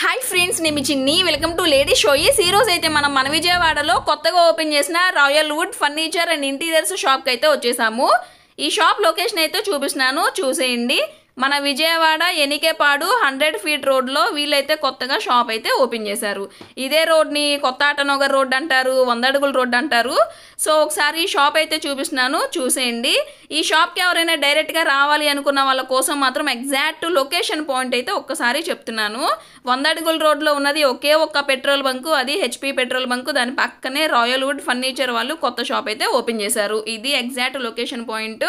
Hi friends, నేను Chinni. Welcome to lady choice. ఈ రోజు అయితే మనం మన విజయవాడలో కొత్తగా ఓపెన్ చేసిన royal wood furniture and interiors షాప్కి అయితే వచ్చేసాము. ఈ షాప్ లొకేషన్ అయితే చూపిస్తున్నాను, చూసేయండి. మన విజయవాడ ఎనికేపాడు 100 ఫీట్ రోడ్లో వీళ్ళైతే కొత్తగా షాప్ అయితే ఓపెన్ చేశారు. ఇదే రోడ్ని కొత్త ఆటనగర్ రోడ్ అంటారు, 100 అడుగుల రోడ్ అంటారు. సో ఒకసారి ఈ షాప్ అయితే చూపిస్తున్నాను, చూసేయండి. ఈ షాప్కి ఎవరైనా డైరెక్ట్గా రావాలి అనుకున్న వాళ్ళ కోసం మాత్రం ఎగ్జాక్ట్ లొకేషన్ పాయింట్ అయితే ఒక్కసారి చెప్తున్నాను. 100 అడుగుల రోడ్లో ఉన్నది ఒకే ఒక్క పెట్రోల్ బంకు, అది హెచ్పి పెట్రోల్ బంకు. దాని పక్కనే రాయల్ వుడ్ ఫర్నిచర్ వాళ్ళు కొత్త షాప్ అయితే ఓపెన్ చేశారు. ఇది ఎగ్జాక్ట్ లొకేషన్ పాయింట్.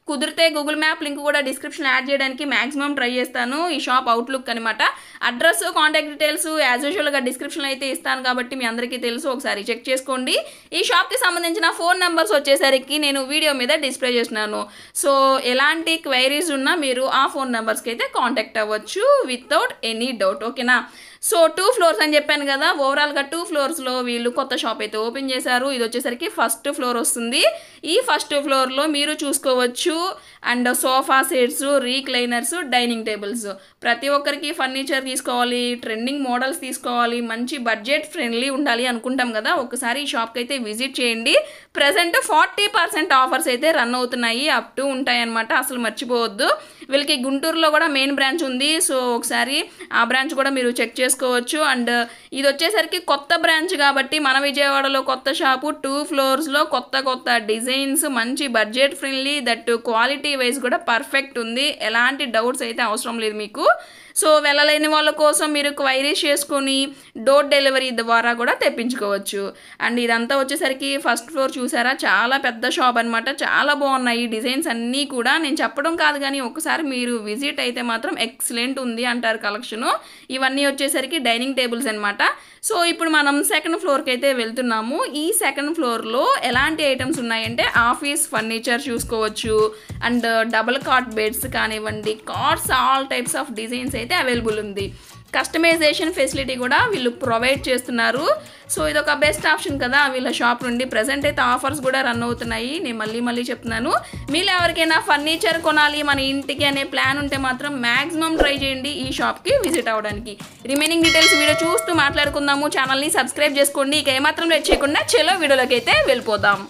కుదిరితే గూగుల్ మ్యాప్ లింక్ కూడా డిస్క్రిప్షన్ యాడ్ చేయడానికి మ్యాక్సిమం ట్రై చేస్తాను. ఈ షాప్ అవుట్లుక్ అనమాట. అడ్రస్, కాంటాక్ట్ డీటెయిల్స్ యాజ్ యూజువల్గా డిస్క్రిప్షన్లో అయితే ఇస్తాను కాబట్టి మీ అందరికీ తెలుసు, ఒకసారి చెక్ చేసుకోండి. ఈ షాప్కి సంబంధించిన ఫోన్ నెంబర్స్ వచ్చేసరికి నేను వీడియో మీద డిస్ప్లే చేస్తున్నాను. సో ఎలాంటి క్వైరీస్ ఉన్నా మీరు ఆ ఫోన్ నెంబర్స్కి అయితే కాంటాక్ట్ అవ్వచ్చు వితౌట్ ఎనీ డౌట్, ఓకేనా. సో 2 ఫ్లోర్స్ అని చెప్పాను కదా, ఓవరాల్గా 2 ఫ్లోర్స్లో వీళ్ళు కొత్త షాప్ అయితే ఓపెన్ చేశారు. ఇది వచ్చేసరికి ఫస్ట్ ఫ్లోర్ వస్తుంది. ఈ ఫస్ట్ ఫ్లోర్లో మీరు చూసుకోవచ్చు and sofa sets, recliners, dining tables. ప్రతి ఒక్కరికి ఫర్నిచర్ తీసుకోవాలి, ట్రెండింగ్ మోడల్స్ తీసుకోవాలి, మంచి బడ్జెట్ ఫ్రెండ్లీ ఉండాలి అనుకుంటాం కదా, ఒకసారి ఈ షాప్కి అయితే విజిట్ చేయండి. ప్రజెంట్ 40% ఆఫర్స్ అయితే రన్ అవుతున్నాయి, అప్ టు ఉంటాయన్నమాట, అసలు మర్చిపోవద్దు. వీళ్ళకి గుంటూరులో కూడా మెయిన్ బ్రాంచ్ ఉంది. సో ఒకసారి ఆ బ్రాంచ్ కూడా మీరు చెక్ చేసుకోవచ్చు. అండ్ ఇది వచ్చేసరికి కొత్త బ్రాంచ్ కాబట్టి మన విజయవాడలో కొత్త షాపు, 2 ఫ్లోర్స్లో కొత్త డిజైన్స్, మంచి budget friendly, that quality wise కూడా పర్ఫెక్ట్ ఉంది. ఎలాంటి డౌట్స్ అయితే అవసరం లేదు మీకు. సో వెళ్ళలేని వాళ్ళ కోసం మీరు క్వైరీస్ చేసుకొని డోర్ డెలివరీ ద్వారా కూడా తెప్పించుకోవచ్చు. అండ్ ఇదంతా వచ్చేసరికి ఫస్ట్ ఫ్లోర్ చూసారా, చాలా పెద్ద షాప్ అనమాట. చాలా బాగున్నాయి డిజైన్స్ అన్నీ కూడా. నేను చెప్పడం కాదు కానీ ఒకసారి మీరు విజిట్ అయితే మాత్రం ఎక్సలెంట్ ఉంది అంటారు కలెక్షను. ఇవన్నీ వచ్చేసరికి డైనింగ్ టేబుల్స్ అనమాట. సో ఇప్పుడు మనం సెకండ్ ఫ్లోర్కి అయితే వెళ్తున్నాము. ఈ సెకండ్ ఫ్లోర్లో ఎలాంటి ఐటమ్స్ ఉన్నాయంటే ఆఫీస్ ఫర్నిచర్ చూసుకోవచ్చు. అండ్ డబుల్ కాట్ బెడ్స్ కానివ్వండి, cards, all types of designs అయితే అవైలబుల్ ఉంది. కస్టమైజేషన్ ఫెసిలిటీ కూడా వీళ్ళు ప్రొవైడ్ చేస్తున్నారు. సో ఇదొక బెస్ట్ ఆప్షన్ కదా వీళ్ళ షాప్ నుండి. ప్రజెంట్ అయితే ఆఫర్స్ కూడా రన్ అవుతున్నాయి. నేను మళ్ళీ చెప్తున్నాను, మీరు ఎవరికైనా ఫర్నిచర్ కొనాలి మన ఇంటికి అనే ప్లాన్ ఉంటే మాత్రం మ్యాక్సిమం ట్రై చేయండి ఈ షాప్కి విజిట్ అవ్వడానికి. రిమైనింగ్ డీటెయిల్స్ వీడియో చూస్తూ మాట్లాడుకుందాము. ఛానల్ని సబ్స్క్రైబ్ చేసుకోండి. ఇక ఏమాత్రం లేట్ చేయకుండా చలో వీడియోలోకి అయితే వెళ్ళిపోదాం.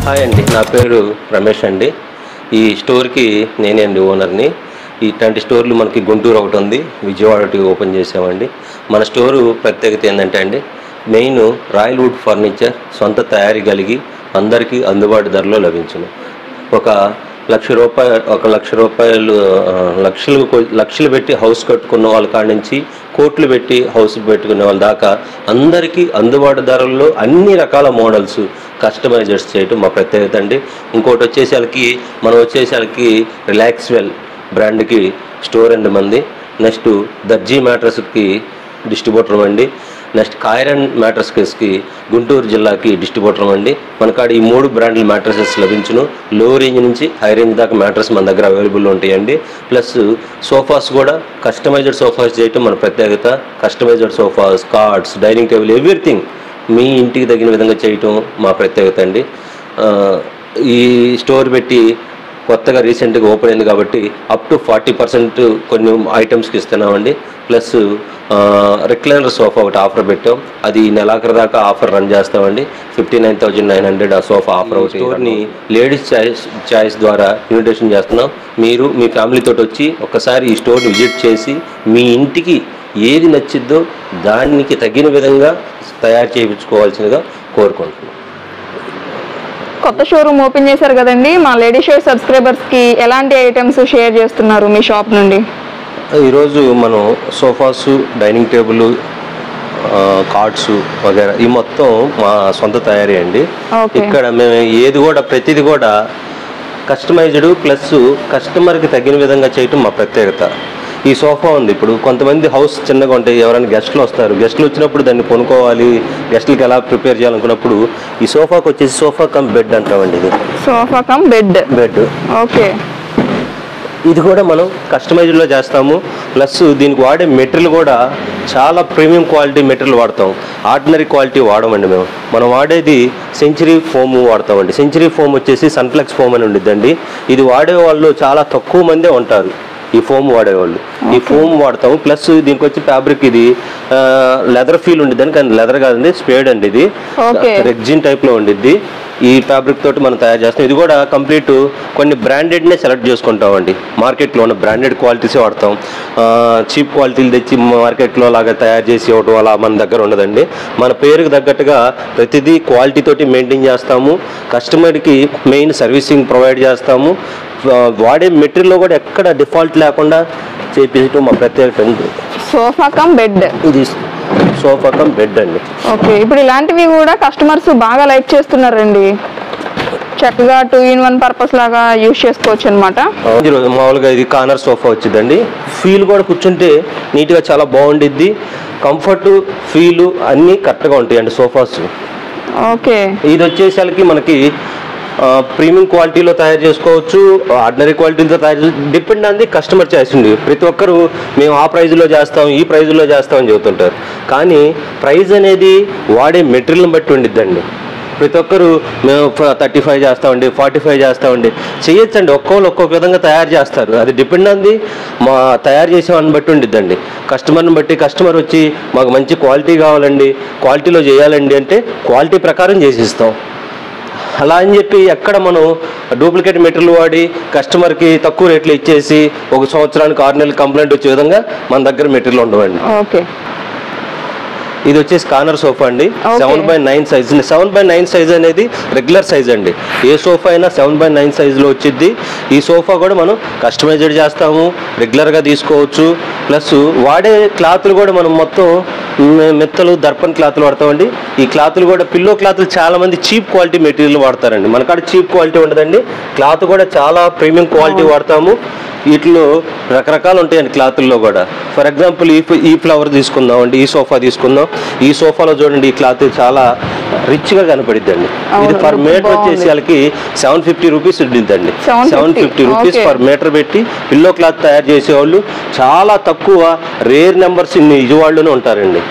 హాయ్ అండి, నా పేరు రమేష్ అండి. ఈ స్టోర్కి నేనే అండి ఓనర్ని. ఇట్లాంటి స్టోర్లు మనకి గుంటూరు ఒకటి ఉంది, విజయవాడ ఓపెన్ చేసామండి. మన స్టోరు ప్రత్యేకత ఏంటంటే అండి, మెయిన్ రాయల్ వుడ్ ఫర్నిచర్ సొంత తయారీ కలిగి అందరికీ అందుబాటు ధరలో లభించును. ఒక లక్ష రూపాయలు లక్షలు పెట్టి హౌస్ కట్టుకున్న వాళ్ళ కాడ నుంచి కోట్లు పెట్టి హౌస్ పెట్టుకునే వాళ్ళ దాకా అందరికీ అందుబాటు ధరల్లో అన్ని రకాల మోడల్స్ కస్టమైజర్స్ చేయటం మా ప్రత్యేకత అండి. ఇంకోటి వచ్చేసరికి రిలాక్స్వెల్ బ్రాండ్కి స్టోర్ అండి మంది. నెక్స్ట్ దర్జీ మ్యాట్రస్కి డిస్ట్రిబ్యూటర్ అండి. నెక్స్ట్ కాయరన్ మ్యాట్రస్కి గుంటూరు జిల్లాకి డిస్ట్రిబ్యూటర్ అండి. మన కాడ ఈ 3 బ్రాండ్ల మ్యాట్రసెస్ లభించును. లో రేంజ్ నుంచి హై రేంజ్ దాకా మ్యాట్రస్ మన దగ్గర అవైలబుల్ ఉంటాయండి. ప్లస్ సోఫాస్ కూడా కస్టమైజ్డ్ సోఫాస్ చేయటం మన ప్రత్యేకత. కస్టమైజ్డ్ సోఫాస్, కార్డ్స్, డైనింగ్ టేబుల్, ఎవ్రీథింగ్ మీ ఇంటికి తగిన విధంగా చేయటం మా ప్రత్యేకత అండి. ఈ స్టోర్ పెట్టి కొత్తగా రీసెంట్గా ఓపెన్ అయింది కాబట్టి అప్ టు 40% కొన్ని ఐటమ్స్కి ఇస్తున్నామండి. ప్లస్ రిక్లైనర్ సోఫా ఒకటి ఆఫర్ పెట్టాం. అది నెలాఖరు దాకా ఆఫర్ రన్ చేస్తామండి. 59,900 ఆ సోఫా ఆఫర్ అవుతుంది. స్టోర్ని లేడీస్ చాయిస్ ద్వారా ఇన్విటేషన్ చేస్తున్నాం. మీరు మీ ఫ్యామిలీతో వచ్చి ఒక్కసారి ఈ స్టోర్ని విజిట్ చేసి మీ ఇంటికి ఏది నచ్చిద్దో దానికి తగిన విధంగా తయారు చేయించుకోవాల్సిందిగా కోరుకుంటున్నాం. కొత్త షోరూమ్ ఓపెన్ చేశారు కదండి, మా లేడీ షో సబ్స్క్రైబర్స్కి ఎలాంటి ఐటమ్స్ షేర్ చేస్తున్నారు మీ షాప్ నుండి? ఈరోజు మనం సోఫాసు, డైనింగ్ టేబుల్, కార్డ్స్ వగేరా ఈ మొత్తం మా సొంత తయారీ అండి. ఇక్కడ మేము ఏది కూడా ప్రతిది కూడా కస్టమైజ్డ్ ప్లస్ కస్టమర్కి తగిన విధంగా చేయటం మా ప్రత్యేకత. ఈ సోఫా ఉంది, ఇప్పుడు కొంతమంది హౌస్ చిన్నగా ఉంటాయి, ఎవరైనా గెస్ట్లు వస్తారు, గెస్ట్లు వచ్చినప్పుడు దాన్ని కొనుక్కోవాలి, గెస్ట్లకి ఎలా ప్రిపేర్ చేయాలనుకున్నప్పుడు ఈ సోఫాకి వచ్చేసి సోఫా కమ్ బెడ్ అంటామండి. ఇది సోఫా కమ్ బెడ్. ఓకే. ఇది కూడా మనం కస్టమైజ్డ్లో చేస్తాము. ప్లస్ దీనికి వాడే మెటీరియల్ కూడా చాలా ప్రీమియం క్వాలిటీ మెటీరియల్ వాడతాం. ఆర్డినరీ క్వాలిటీ వాడమండి. మనం వాడేది సెంచరీ ఫోమ్ వాడతామండి. సెంచరీ ఫోమ్ వచ్చేసి సన్ఫ్లెక్స్ ఫోమ్ అని ఉండిద్దండి. ఇది వాడే వాళ్ళు చాలా తక్కువ మందే ఉంటారు ఈ ఫోమ్ వాడేవాళ్ళు. ఈ ఫోమ్ వాడతాము. ప్లస్ దీనికి వచ్చి ఫ్యాబ్రిక్ ఇది లెదర్ ఫీల్ ఉండిద్దని, కానీ లెదర్ కాదండి, స్పేడ్ అండి. ఇది రెగ్జిన్ టైప్లో ఉండిద్ది. ఈ ఫ్యాబ్రిక్ తోటి మనం తయారు చేస్తాం. ఇది కూడా కంప్లీట్ కొన్ని బ్రాండెడ్నే సెలెక్ట్ చేసుకుంటామండి. మార్కెట్లో ఉన్న బ్రాండెడ్ క్వాలిటీసే వాడతాం. చీప్ క్వాలిటీలు తెచ్చి మార్కెట్లో లాగా తయారు చేసి ఇవ్వడం అలా మన దగ్గర ఉండదండి. మన పేరుకు తగ్గట్టుగా ప్రతిదీ క్వాలిటీ తోటి మెయింటైన్ చేస్తాము. కస్టమర్కి మెయిన్ సర్వీసింగ్ ప్రొవైడ్ చేస్తాము. వాడే మెటీరియల్లో కూడా ఎక్కడ డిఫాల్ట్ లేకుండా చేపించడం మా ప్రత్యేకత. Sofa cum bed. ఇది సోఫా కమ్ బెడ్ అండి. ఓకే. ఇప్పుడు ఇలాంటివి కూడా కస్టమర్స్ బాగా లైక్ చేస్తున్నారండి. చక్కగా 2-in-1 పర్పస్ లాగా యూజ్ చేసుకోవచ్చు అనమాట. మామూలుగా ఇది కార్నర్ సోఫా వచ్చిందండి. ఫీల్ కూడా కూర్చుంటే నీట్గా చాలా బాగుండిద్ది. కంఫర్ట్ ఫీల్ అన్నీ కరెక్ట్గా ఉంటాయండి సోఫాస్. ఓకే. ఇది వచ్చేసరికి మనకి ప్రీమియం క్వాలిటీలో తయారు చేసుకోవచ్చు, ఆర్డినరీ క్వాలిటీలో తయారు depend on the customer choice ఉంది. ప్రతి ఒక్కరు మేము ఆ ప్రైజ్లో చేస్తాం, ఈ ప్రైజ్లో చేస్తామని చెబుతుంటారు. కానీ ప్రైజ్ అనేది వాడే మెటీరియల్ని బట్టి ఉండిద్దండి. ప్రతి ఒక్కరు మేము 35 చేస్తామండి, 45 చేస్తామండి, చేయొచ్చండి. ఒక్కొక్కరు ఒక్కొక్క విధంగా తయారు చేస్తారు. అది డిపెండ్ ఆన్ ది మా తయారు చేసేవాడిని బట్టి ఉండిద్దండి. కస్టమర్ని బట్టి కస్టమర్ వచ్చి మాకు మంచి క్వాలిటీ కావాలండి, క్వాలిటీలో చేయాలండి అంటే క్వాలిటీ ప్రకారం చేసిస్తాం. అలా అని చెప్పి ఎక్కడ మనం డూప్లికేట్ మెటీరియల్ వాడి కస్టమర్కి తక్కువ రేట్లు ఇచ్చేసి 1 సంవత్సరానికి 6 నెలలు కంప్లైంట్ వచ్చే విధంగా మన దగ్గర మెటీరియల్ ఉండవండి. ఓకే. ఇది వచ్చేసి కార్నర్ సోఫా అండి. 7/9 సైజ్. 7/9 సైజ్ అనేది రెగ్యులర్ సైజ్ అండి. ఏ సోఫా అయినా 7/9 సైజులో వచ్చింది. ఈ సోఫా కూడా మనం కస్టమైజ్డ్ చేస్తాము, రెగ్యులర్గా తీసుకోవచ్చు. ప్లస్ వాడే క్లాత్లు కూడా మనం మొత్తం మెత్తలు, దర్పన్ క్లాత్లు వాడతామండి. ఈ క్లాత్లు కూడా పిల్లో క్లాత్లు చాలా మంది చీప్ క్వాలిటీ మెటీరియల్ వాడతారండి. మనకాడ చీప్ క్వాలిటీ ఉండదండి. క్లాత్ కూడా చాలా ప్రీమియం క్వాలిటీ వాడతాము. వీటిలో రకరకాలు ఉంటాయండి క్లాతుల్లో కూడా. ఫర్ ఎగ్జాంపుల్ ఈ ఫ్లవర్ తీసుకుందాం అండి, ఈ సోఫా తీసుకుందాం. ఈ సోఫాలో చూడండి ఈ క్లాత్ చాలా రిచ్గా కనపడిద్దండి. ఇది పర్ మీటర్ వచ్చేసి వాళ్ళకి 750 రూపీస్ ఉండిద్దండి. 750 రూపీస్ పర్ మీటర్ పెట్టి పిల్లో క్లాత్ తయారు చేసేవాళ్ళు చాలా తక్కువ రేర్ నెంబర్స్ విజయవాడలోనే ఉంటారండి.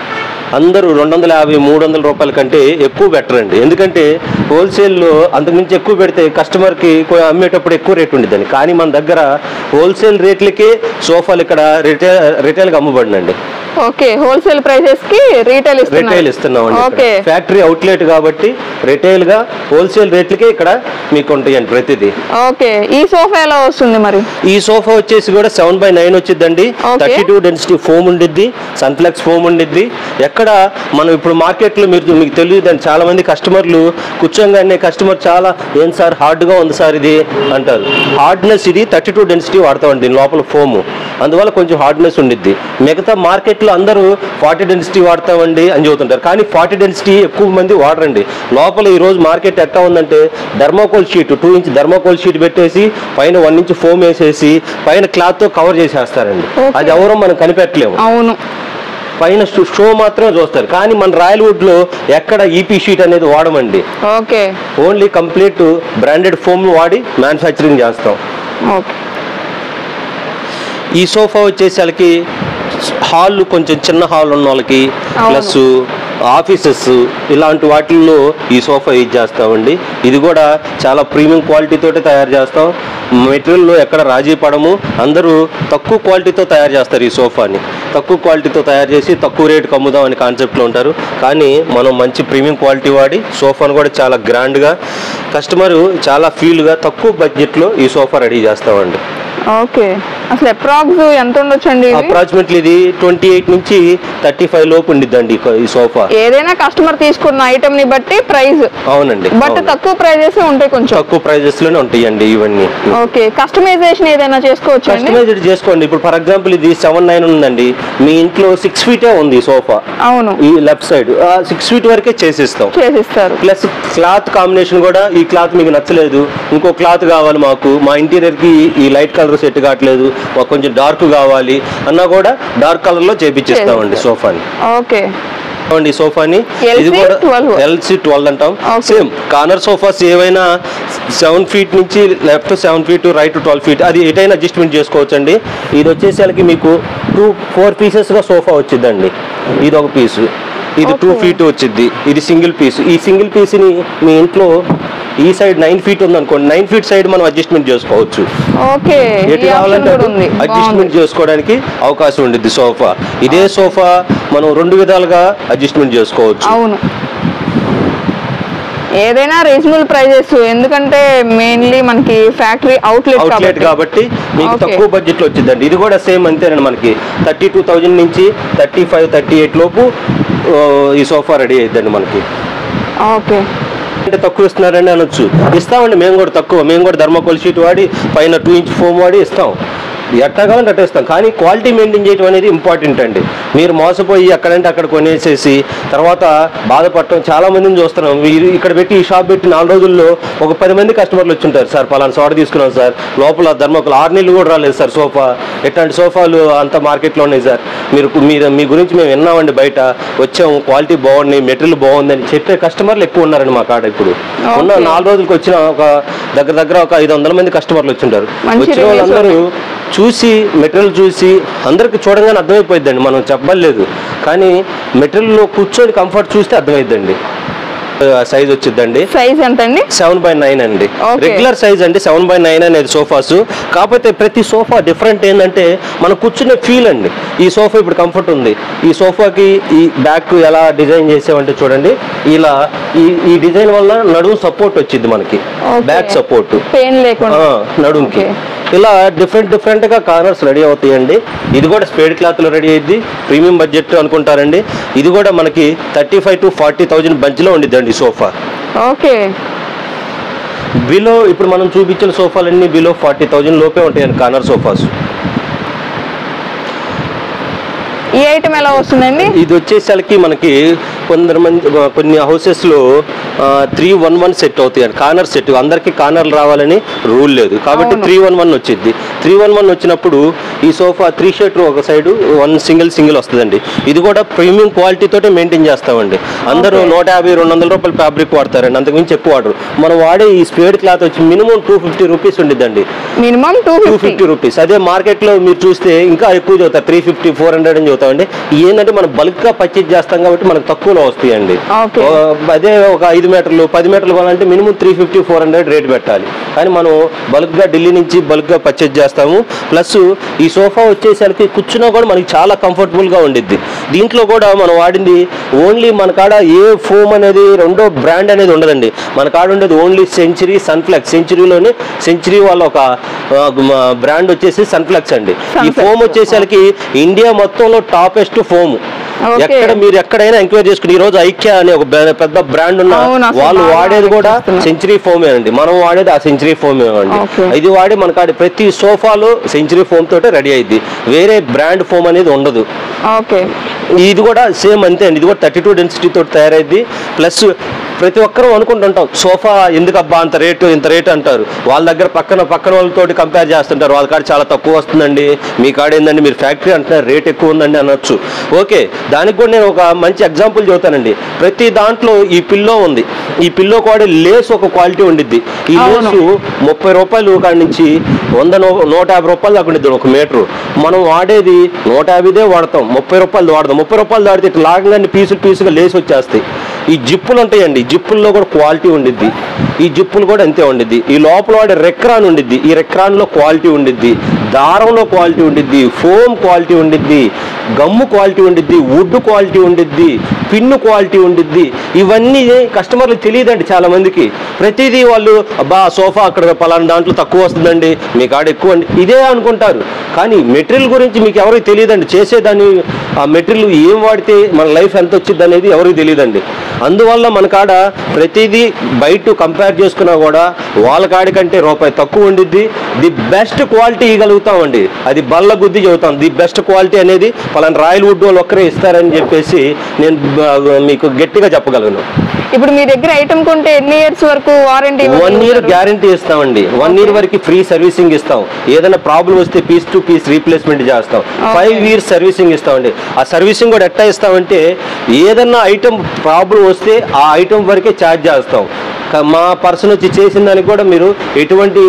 అందరూ 250-300 రూపాయల కంటే ఎక్కువ బెటర్ అండి. ఎందుకంటే హోల్సేల్లో అంతకుమించి ఎక్కువ పెడితే కస్టమర్కి అమ్మేటప్పుడు ఎక్కువ రేట్ ఉండేదండి. కానీ మన దగ్గర హోల్సేల్ రేట్లకే సోఫాలు ఇక్కడ రిటైల్గా అమ్మబడినండి. ఓకే. హోల్సేల్ ప్రైసెస్ కి రిటైల్ ఇస్తున్నామండి. ఫ్యాక్టరీ అవుట్లెట్ కాబట్టి రిటైల్ గా హోల్సేల్ రేట్లకే ఇక్కడ మీకు ఉంటాయండి ప్రతిదీ. ఓకే. ఈ సోఫా ఎలా వస్తుంది మరి? ఈ సోఫా వచ్చేసి కూడా 7/9 వచ్చిందండి. 32 డెన్సిటీ ఫోమ్ ఉండిద్ది, సన్ఫ్లెక్స్ ఫోమ్ ఉండిద్ది. ఎక్కడ మనం ఇప్పుడు మార్కెట్లో మీకు తెలియదండి, చాలా మంది కస్టమర్లు కూర్చోగానే కస్టమర్ చాలా ఏం సార్ హార్డ్గా ఉంది సార్ ఇది అంటారు. హార్డ్నెస్ ఇది 32 డెన్సిటీ వాడతామండి దీని లోపల ఫోమ్, అందువల్ల కొంచెం హార్డ్నెస్ ఉండిద్ది. మిగతా మార్కెట్లో అందరూ 40 డెన్సిటీ వాడతామండి అని చెబుతుంటారు. కానీ 40 డెన్సిటీ ఎక్కువ మంది వాడరండి. లోపల ఈరోజు మార్కెట్ ఎట్లా ఉందంటే thermocol sheet 2 inch thermocol sheet పెట్టేసి పైన 1 ఇంచ్ ఫోమ్ వేసేసి పైన క్లాత్తో కవర్ చేసేస్తారండి. అది ఎవరో మనం కనిపెట్టలేము. అవును. పైన షో మాత్రమే చూస్తారు. కానీ మన రాయల్ వుడ్ లో ఎక్కడ ఈపీ షీట్ అనేది వాడమండి. Okay. Only complete branded foam వాడి మ్యానుఫ్యాక్చరింగ్ చేస్తాం. ఓకే. ఈ సోఫా వచ్చేసరికి హాల్ కొంచెం చిన్న హాల్ ఉన్న వాళ్ళకి ప్లస్ ఆఫీసెస్ ఇలాంటి వాటిల్లో ఈ సోఫా యూజ్ చేస్తామండి. ఇది కూడా చాలా ప్రీమియం క్వాలిటీతోటి తయారు చేస్తాం. మెటీరియల్లో ఎక్కడ రాజీ పడము, అందరూ తక్కువ క్వాలిటీతో తయారు చేస్తారు ఈ సోఫాని. తక్కువ క్వాలిటీతో తయారు చేసి తక్కువ రేటుకి అమ్ముదాం అనే కాన్సెప్ట్లో ఉంటారు. కానీ మనం మంచి ప్రీమియం క్వాలిటీ వాడి సోఫాను కూడా చాలా గ్రాండ్గా కస్టమరు చాలా ఫీల్గా తక్కువ బడ్జెట్లో ఈ సోఫా రెడీ చేస్తామండి. ఓకే, అసలు అప్రాక్స్ ఎంత ఉండొచ్చండి? అప్రాక్సిమేట్లీ ఇది 28 నుంచి 35 లోపు ఉండిద్దండి ఈ సోఫా. ఏదైనా కస్టమర్ తీసుకున్న ఐటమ్ ని బట్టి ప్రైస్. అవునండి, బట్ తక్కువ ప్రైజెస్ ఉంటాయి, కొంచెం తక్కువ ప్రైజెస్ లోనే ఉంటాయండి ఇవన్నీ. ఓకే, కస్టమైజేషన్ ఏదైనా చేసుకోవచ్చు? కస్టమైజ్డ్ చేసుకోండి. ఇప్పుడు ఫర్ ఎగ్జాంపుల్ ఇది 7'9" ఉందండి, మీ ఇంట్లో 6 feet ఉంది సోఫా. అవును, ఈ లెఫ్ట్ సైడ్ 6 feet వరకే చేసిస్తారు. ప్లస్ క్లాత్ కాంబినేషన్ కూడా ఈ క్లాత్ మీకు నచ్చలేదు, ఇంకో క్లాత్ కావాలి మాకు, మా ఇంటీరియర్ కి ఈ లైట్ కలర్ సెట్ కావట్లేదు, మాకు కొంచెం డార్క్ కావాలి అన్నా కూడా డార్క్ కలర్ లో చేపిచ్చిస్తామండి సోఫాని. ఓకే ఈ సోఫాని ఇది కూడా LC12 అంటాం. సేమ్ కార్నర్ సోఫాస్ ఏవైనా 7 feet నుంచి లెఫ్ట్ 7 feet, రైట్ 12 feet, అది ఎటైనా అడ్జస్ట్మెంట్ చేసుకోవచ్చు అండి. ఇది వచ్చేసరికి మీకు 4 pieces గా సోఫా వచ్చిందండి. ఇది ఒక పీసు, ఇది 2 feet వచ్చింది, ఇది సింగిల్ పీస్. ఈ సింగిల్ పీస్ ని మీ ఇంట్లో ఈ సైడ్ 9 feet ఉంది అనుకోండి, 9 feet సైడ్ మనం అడ్జస్ట్మెంట్ చేసుకోవచ్చు. ఎటు కావాలంటే అడ్జస్ట్మెంట్ చేసుకోవడానికి అవకాశం ఉంటుంది సోఫా. ఇదే సోఫా మనం 2 విధాలుగా అడ్జస్ట్మెంట్ చేసుకోవచ్చు. అవును, ఏదైనా రీజనబుల్ ప్రైజెస్, ఎందుకంటే మెయిన్లీ మనకి ఫ్యాక్టరీ అవుట్లెట్ కాబట్టి మీకు తక్కువ బడ్జెట్ లో వచ్చిందండి. ఇది కూడా సేమ్ అంతేనండి, మనకి 32,000 నుంచి 35-38 లోపు ఈ సోఫా రెడీ అయిద్దండి మనకి. ఓకే, అంటే తక్కువ ఇస్తున్నారని అనొచ్చు, ఇస్తామండి మేము కూడా తక్కువ. మేము కూడా థర్మాకోల్ షీట్ వాడి పైన 2 inch ఫోమ్ వాడి ఇస్తాం, ఎట్లా కావాలంటే అట్లా ఇస్తాం. కానీ క్వాలిటీ మెయింటైన్ చేయడం అనేది ఇంపార్టెంట్ అండి. మీరు మోసపోయి ఎక్కడంటే అక్కడ కొనేసేసి తర్వాత బాధపడటం చాలా మందిని చూస్తున్నాం. మీరు ఇక్కడ పెట్టి ఈ షాప్ పెట్టి 4 రోజుల్లో ఒక 10 మంది కస్టమర్లు వచ్చి ఉంటారు. సార్ పలానా సోడ తీసుకున్నాం సార్, లోపల థర్మాకోల్ 6 నెలలు కూడా రాలేదు సార్ సోఫా, ఎట్లాంటి సోఫాలు అంత మార్కెట్లో ఉన్నాయి సార్, మీ గురించి మేము విన్నామండి, బయట వచ్చాము, క్వాలిటీ బాగున్నాయి, మెటీరియల్ బాగుందని చెప్పే కస్టమర్లు ఎక్కువ ఉన్నారండి మా కాడ. ఇప్పుడు ఉన్న 4 రోజులకి వచ్చిన ఒక దగ్గర ఒక 500 మంది కస్టమర్లు వచ్చి ఉంటారు. వచ్చిన వాళ్ళందరూ చూసి మెటీరియల్ చూసి అందరికి చూడగానే అర్థమైపోయిందండి, మనం చెప్పలేదు కానీ మెటీరియల్లో కూర్చొని కంఫర్ట్ చూస్తే అర్థమైందండి. సైజ్ వచ్చిందండి, సైజ్ ఎంత అండి? 7/9 అండి, రెగ్యులర్ సైజ్ అండి 7/9 అనేది సోఫాస్. కాకపోతే ప్రతి సోఫా డిఫరెంట్ ఏంటంటే మనం కూర్చునే ఫీల్ అండి. ఈ సోఫా ఇప్పుడు కంఫర్ట్ ఉంది, ఈ సోఫాకి ఈ బ్యాక్ ఎలా డిజైన్ చేసామంటే చూడండి, ఇలా ఈ డిజైన్ వల్ల నడుము సపోర్ట్ వచ్చింది మనకి, బ్యాక్ సపోర్ట్ నడుముకి. ఇలా డిఫరెంట్ గా కార్నర్స్ రెడీ అవుతాయండి. ఇది కూడా స్పేడ్ క్లాత్ లో రెడీ అయ్యింది, ప్రీమియం బడ్జెట్ అనుకుంటారండి. ఇది కూడా మనకి 35,000 to 40,000 మధ్యలో ఉండిద్దండి సోఫా. ఓకే, బిలో ఇప్పుడు మనం చూపించిన సోఫాలన్నీ బిలో 40,000 లోపే ఉంటాయండి కార్నర్ సోఫాస్. ఈ ఐటమ్ ఎలా వస్తుందండి? ఇది వచ్చేసరికి మనకి కొన్ని హౌసెస్ లో 311 సెట్ అవుతాయండి, కార్నర్ సెట్. అందరికి కార్నర్లు రావాలని రూల్ లేదు కాబట్టి 311 వచ్చింది. 311 వచ్చినప్పుడు ఈ సోఫా 3 షీటర్ ఒక సైడ్, 1 సింగిల్ వస్తుందండి. ఇది కూడా ప్రీమియం క్వాలిటీ తోటే మెయింటైన్ చేస్తామండి. అందరూ 150-200 రూపాయలు ఫ్యాబ్రిక్ వాడతారండి, అంతకుమించి ఎక్కువ వాడరు. మనం వాడే ఈ స్పేడ్ క్లాత్ వచ్చి మినిమం 250 రూపీస్ ఉండిద్దండి, మినిమం 250 రూపీస్. అదే మార్కెట్ లో మీరు చూస్తే ఇంకా ఎక్కువ చదువుతారు, 350-400 అని చదువుతామండి. ఏంటంటే మనం బల్క్ గా పర్చేజ్ చేస్తాం కాబట్టి మనకు తక్కువలో వస్తాయండి. అదే ఒక 5 మీటర్లు 10 మీటర్లు కొనాలంటే మినిమం 350-400 రేట్ పెట్టాలి. కానీ మనం బల్క్ గా ఢిల్లీ నుంచి బల్క్ గా పర్చేజ్ చేస్తాము. ప్లస్ ఈ సోఫా వచ్చేసరికి కూర్చున్నా కూడా మనకి చాలా కంఫర్టబుల్ గా ఉండిద్ది. దీంట్లో కూడా మనం వాడింది ఓన్లీ మన కాడ ఏ ఫోమ్ అనేది రెండో బ్రాండ్ అనేది ఉండదండి. మన కాడ ఉండేది ఓన్లీ సెంచరీ, సన్ఫ్లెక్స్. సెంచరీలోనే సెంచరీ వాళ్ళ ఒక బ్రాండ్ వచ్చేసి సన్ఫ్లెక్స్ అండి. ఈ ఫోమ్ వచ్చేసరికి ఇండియా మొత్తంలో టాపెస్ట్ ఫోమ్. మీరు ఎక్కడైనా ఎంక్వైరీ చేసుకుని, ఈ రోజు ఐక్య అనే ఒక పెద్ద బ్రాండ్ ఉన్న వాళ్ళు వాడేది కూడా సెంచరీ ఫోమే అండి, మనం వాడేది ఆ సెంచరీ ఫోమే అండి. ఇది వాడి మన కాడ ప్రతి సోఫాలో సెంచరీ ఫోమ్ తోటే రెడీ అయింది, వేరే బ్రాండ్ ఫోమ్ అనేది ఉండదు. ఇది కూడా సేమ్ అంతే అండి, ఇది కూడా 32 డెన్సిటీ తోటి తయారైంది. ప్లస్ ప్రతి ఒక్కరూ అనుకుంటుంటాం సోఫా ఎందుకు అబ్బా ఇంత రేటు అంటారు. వాళ్ళ దగ్గర పక్కన వాళ్ళతో కంపేర్ చేస్తుంటారు, వాళ్ళ కాడ చాలా తక్కువ వస్తుందండి, మీ కాడ ఏందండి మీరు ఫ్యాక్టరీ అంటున్నారు రేట్ ఎక్కువ ఉందండి అనొచ్చు. ఓకే, దానికి కూడా నేను ఒక మంచి ఎగ్జాంపుల్ చెబుతానండి. ప్రతి దాంట్లో ఈ పిల్లో ఉంది, ఈ పిల్లో కూడా లేస్ ఒక క్వాలిటీ ఉండిద్ది. ఈ లేసు 30 రూపాయలు కాడి నుంచి 100-150 రూపాయలు దాకా ఉండిద్ది ఒక మీటరు. మనం వాడేది 150 వాడతాం, 30 రూపాయలు వాడతాం. 30 రూపాయలు దాడితే ఇట్లా లాగంగానే పీసులుగా లేసి వచ్చేస్తాయి. ఈ జిప్పులు ఉంటాయండి, జిప్పుల్లో కూడా క్వాలిటీ ఉండిద్ది. ఈ జిప్పులు కూడా అంతే ఉండిద్ది. ఈ లోపల వాడే రెక్రాన్ ఉండిద్ది, ఈ రెక్రాన్లో క్వాలిటీ ఉండిద్ది, దారంలో క్వాలిటీ ఉండిద్ది, ఫోమ్ క్వాలిటీ ఉండిద్ది, గమ్ము క్వాలిటీ ఉండిద్ది, వుడ్ క్వాలిటీ ఉండిద్ది, పిన్ను క్వాలిటీ ఉండిద్ది. ఇవన్నీ కస్టమర్లకు తెలియదండి చాలా మందికి. ప్రతిదీ వాళ్ళు అబ్బా సోఫా అక్కడ పలానా దాంట్లో తక్కువ వస్తుందండి, మీ కాడ ఎక్కువ అండి ఇదే అనుకుంటారు. కానీ మెటీరియల్ గురించి మీకు ఎవరికి తెలియదండి. చేసేదాన్ని ఆ మెటీరియల్ ఏం వాడితే మన లైఫ్ ఎంత వచ్చింది అనేది ఎవరికి తెలియదండి. అందువల్ల మన కాడ ప్రతిదీ బయట కంపేర్ చేసుకున్నా కూడా వాళ్ళ కాడి కంటే రూపాయి తక్కువ ఉండిద్ది. ది బెస్ట్ క్వాలిటీ ఇవ్వగలుగుతామండి. అది బల్ల గుద్ది చెబుతాం. ది బెస్ట్ క్వాలిటీ అనేది పలానా రాయల్ వుడ్ వాళ్ళు ఒక్కరే ఇస్తారని చెప్పేసి నేను మీకు గట్టిగా చెప్పగలను. ఇప్పుడు మీ దగ్గర ఐటమ్ కొంటే ఎన్ని ఇయర్స్ వరకు వారంటీ? 1 year గ్యారంటీ ఇస్తామండి. 1 year వరకు ఫ్రీ సర్వీసింగ్ ఇస్తాం. ఏదైనా ప్రాబ్లం వస్తే పీస్ టు పీస్ రీప్లేస్మెంట్ చేస్తాం. 5 years సర్వీసింగ్ ఇస్తామండి. ఆ సర్వీసింగ్ కూడా ఎట్లా ఇస్తామంటే ఏదన్నా ఐటమ్ ప్రాబ్లం వస్తే ఆ ఐటమ్ వరకే ఛార్జ్ చేస్తాం. మా పర్సన్ వచ్చి చేసిన దానికి కూడా మీరు ఎటువంటి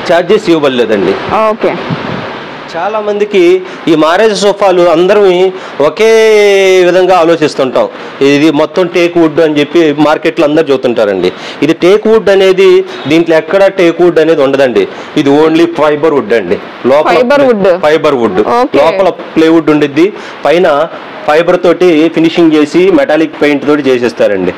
ఛార్జెస్ ఇవ్వలేదండి. ఓకే. చాలా మందికి ఈ మ్యారేజ్ సోఫాలు అందరం ఒకే విధంగా ఆలోచిస్తుంటాం. ఇది మొత్తం టేక్ వుడ్ అని చెప్పి మార్కెట్లో అందరు చూస్తుంటారండి. ఇది టేక్ వుడ్ అనేది దీంట్లో ఎక్కడ టేక్ వుడ్ అనేది ఉండదండి. ఇది ఓన్లీ ఫైబర్ వుడ్ అండి. లోపల ఫైబర్ వుడ్, లోపల ప్లేవుడ్ ఉండిద్ది, పైన ఫైబర్ తోటి ఫినిషింగ్ చేసి మెటాలిక్ పెయింట్ తోటి చేసేస్తారండి.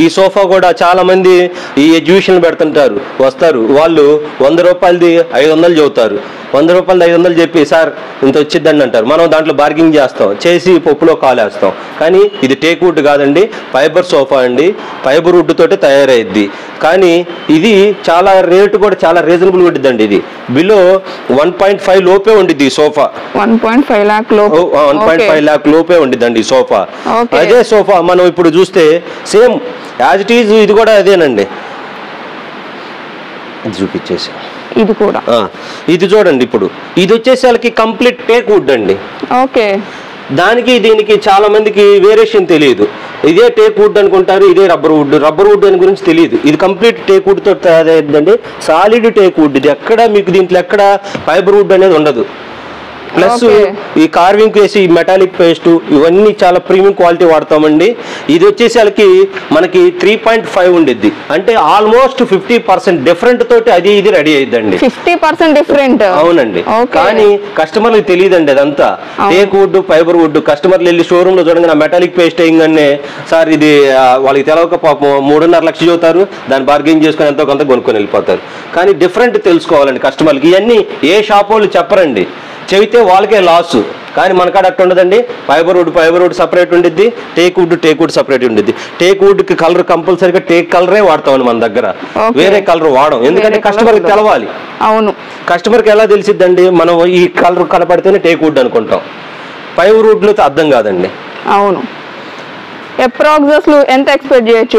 ఈ సోఫా కూడా చాలా మంది ఈ ఎగ్జిబిషన్ పెడుతుంటారు, వస్తారు వాళ్ళు 100 రూపాయలది 500 చెబుతారు. 100 రూపాయలది 500 చెప్పి సార్ ఇంత వచ్చిద్దండి అంటారు. మనం దాంట్లో బార్గింగ్ చేస్తాం, చేసి పప్పులో కాలేస్తాం. కానీ ఇది టేక్ వుడ్ కాదండి, ఫైబర్ సోఫా అండి. ఫైబర్ వుడ్ తోటి తయారైద్ది. కానీ ఇది చాలా రేటు కూడా చాలా రీజనబుల్ ఉండిద్దండి. ఇది బిలో 1.5 లోపే ఉండిద్ది ఈ సోఫా. 1.5 lakh లోపు, 1.5 lakh లోపే ఉండిద్దండి ఈ సోఫా. అదే సోఫా మనం ఇప్పుడు చూస్తే సేమ్ యాజ్ ఇట్ ఈజ్ ఇది కూడా అదేనండి. చూపించేసి ఇది కూడా ఇది చూడండి. ఇప్పుడు ఇది వచ్చేసరికి కంప్లీట్ టేక్ వుడ్ అండి. ఓకే. దానికి దీనికి చాలా మందికి వేరియేషన్ తెలియదు. ఇదే టేక్ వుడ్ అనుకుంటారు, ఇదే రబ్బర్ వుడ్ అని గురించి తెలియదు. ఇది కంప్లీట్ టేక్ వుడ్ తో తయారైందండి. Solid teak wood. ఇది ఎక్కడ మీకు దీంట్లో ఎక్కడ ఫైబర్ వుడ్ అనేది ఉండదు. ప్లస్ ఈ కార్వింగ్ వేసి మెటాలిక్ పేస్ట్ ఇవన్నీ చాలా ప్రీమియం క్వాలిటీ వాడతామండి. ఇది వచ్చేసరికి మనకి 3.5 ఉండిద్ది. అంటే ఆల్మోస్ట్ 50% డిఫరెంట్ తోటి అది ఇది రెడీ అయ్యిద్దండి. 50% డిఫరెంట్. అవునండి. కానీ కస్టమర్లకు తెలియదండి అదంతా. Teak wood, fibre wood. కస్టమర్లు వెళ్ళి షోరూమ్ లో చూడండి మెటాలిక్ పేస్ట్ వేయంగానే సార్ ఇది వాళ్ళకి తెలవక పాపం 3.5 లక్షలు చదువుతారు, దాన్ని బార్గెన్ చేసుకుని ఎంతో కొంత కొనుక్కొని వెళ్ళిపోతారు. కానీ డిఫరెంట్ తెలుసుకోవాలండి కస్టమర్లకి. ఇవన్నీ ఏ షాప్ వాళ్ళు చెప్పరండి, చెబితే వాళ్ళకే లాస్. కానీ మన కాడ అట్లా ఉండదండి. ఫైబర్ వుడ్ సపరేట్ ఉండిద్ది, టేక్ వుడ్ సపరేట్ ఉండిద్ది. టేక్ వుడ్ కి కలర్ కంపల్సరీగా టేక్ కలరే వాడతామండి మన దగ్గర, వేరే కలర్ వాడం. ఎందుకంటే కస్టమర్కి తెలవాలి. అవును. కస్టమర్కి ఎలా తెలిసిద్దండి, మనం ఈ కలర్ కనపడితేనే టేక్ వుడ్ అనుకుంటాం. ఫైబర్ వుడ్ లో అర్థం కాదండి. అవును. అప్రాక్సిమేట్లీ ఎంత ఎక్స్పెక్ట్ చేయొచ్చు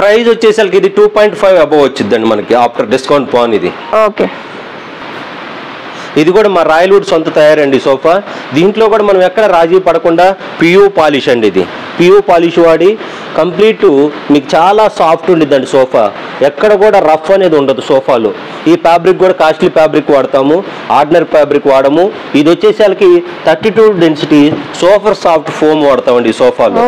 ప్రైస్ వచ్చేసరికి ఇది 2.5 అబవ్ వచ్చిందండి మనకి ఆఫ్టర్ డిస్కౌంట్ పోన్. ఇది ఓకే. ఇది కూడా మా రాయల్ వుడ్ సొంత తయారండి సోఫా. దీంట్లో కూడా మనం ఎక్కడ రాజీ పడకుండా పియూ పాలిష్ అండి. ఇది పియూ పాలిష్ వాడి కంప్లీట్ మీకు చాలా సాఫ్ట్ ఉండిద్దండి సోఫా. ఎక్కడ కూడా రఫ్ అనేది ఉండదు సోఫాలో. ఈ ఫ్యాబ్రిక్ కూడా కాస్ట్లీ ఫ్యాబ్రిక్ వాడతాము, ఆర్డినరీ ఫ్యాబ్రిక్ వాడము. ఇది వచ్చేసరికి 32 డెన్సిటీ సోఫర్ సాఫ్ట్ ఫోమ్ వాడతామండి ఈ సోఫాలో.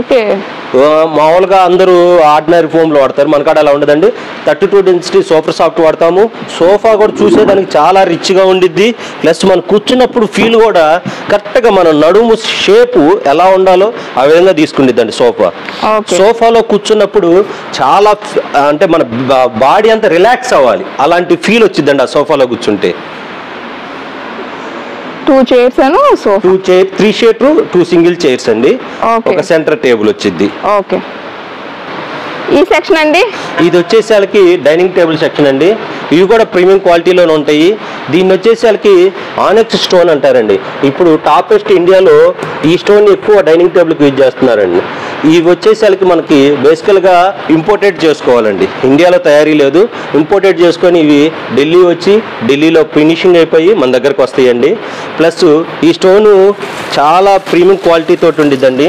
మామూలుగా అందరూ ఆర్డినరీ ఫోమ్లో వాడతారు, మన కాడ అలా ఉండదండి. 32 డెన్సిటీ సోఫర్ సాఫ్ట్ వాడతాము. సోఫా కూడా చూసేదానికి చాలా రిచ్గా ఉండిద్ది. ప్లస్ మనం కూర్చున్నప్పుడు ఫీల్ కూడా కరెక్ట్గా మన నడుము షేపు ఎలా ఉండాలో ఆ విధంగా తీసుకుండిద్దండి సోఫా. సోఫాలో కూర్చున్నప్పుడు చాలా అంటే మన బాడీ అంతా రిలాక్స్ అవ్వాలి, అలాంటి ఫీల్ వచ్చిందండి ఆ సోఫాలో కూర్చుంటే. 2 చైర్స్ అను సోఫా, 3 చైర్స్, 2 సింగిల్ చైర్స్ అండి. ఒక సెంటర్ టేబుల్ వచ్చింది. ఓకే. ఈ సెక్షన్ అండి, ఇది వచ్చేసరికి డైనింగ్ టేబుల్ సెక్షన్ అండి. ఇవి కూడా ప్రీమియం క్వాలిటీలోనే ఉంటాయి. దీన్ని వచ్చేసరికి ఆనెక్స్ స్టోన్ అంటారండి. ఇప్పుడు టాపెస్ట్ ఇండియాలో ఈ స్టోన్ ఎక్కువ డైనింగ్ టేబుల్కి యూజ్ చేస్తున్నారండి. ఇవి వచ్చేసరికి మనకి బేసికల్గా ఇంపోర్టెడ్ చేసుకోవాలండి, ఇండియాలో తయారీ లేదు. ఇంపోర్టెడ్ చేసుకొని ఇవి ఢిల్లీ వచ్చి ఢిల్లీలో ఫినిషింగ్ అయిపోయి మన దగ్గరకు వస్తాయండి. ప్లస్ ఈ స్టోను చాలా ప్రీమియం క్వాలిటీ తోటి ఉండిద్దండి.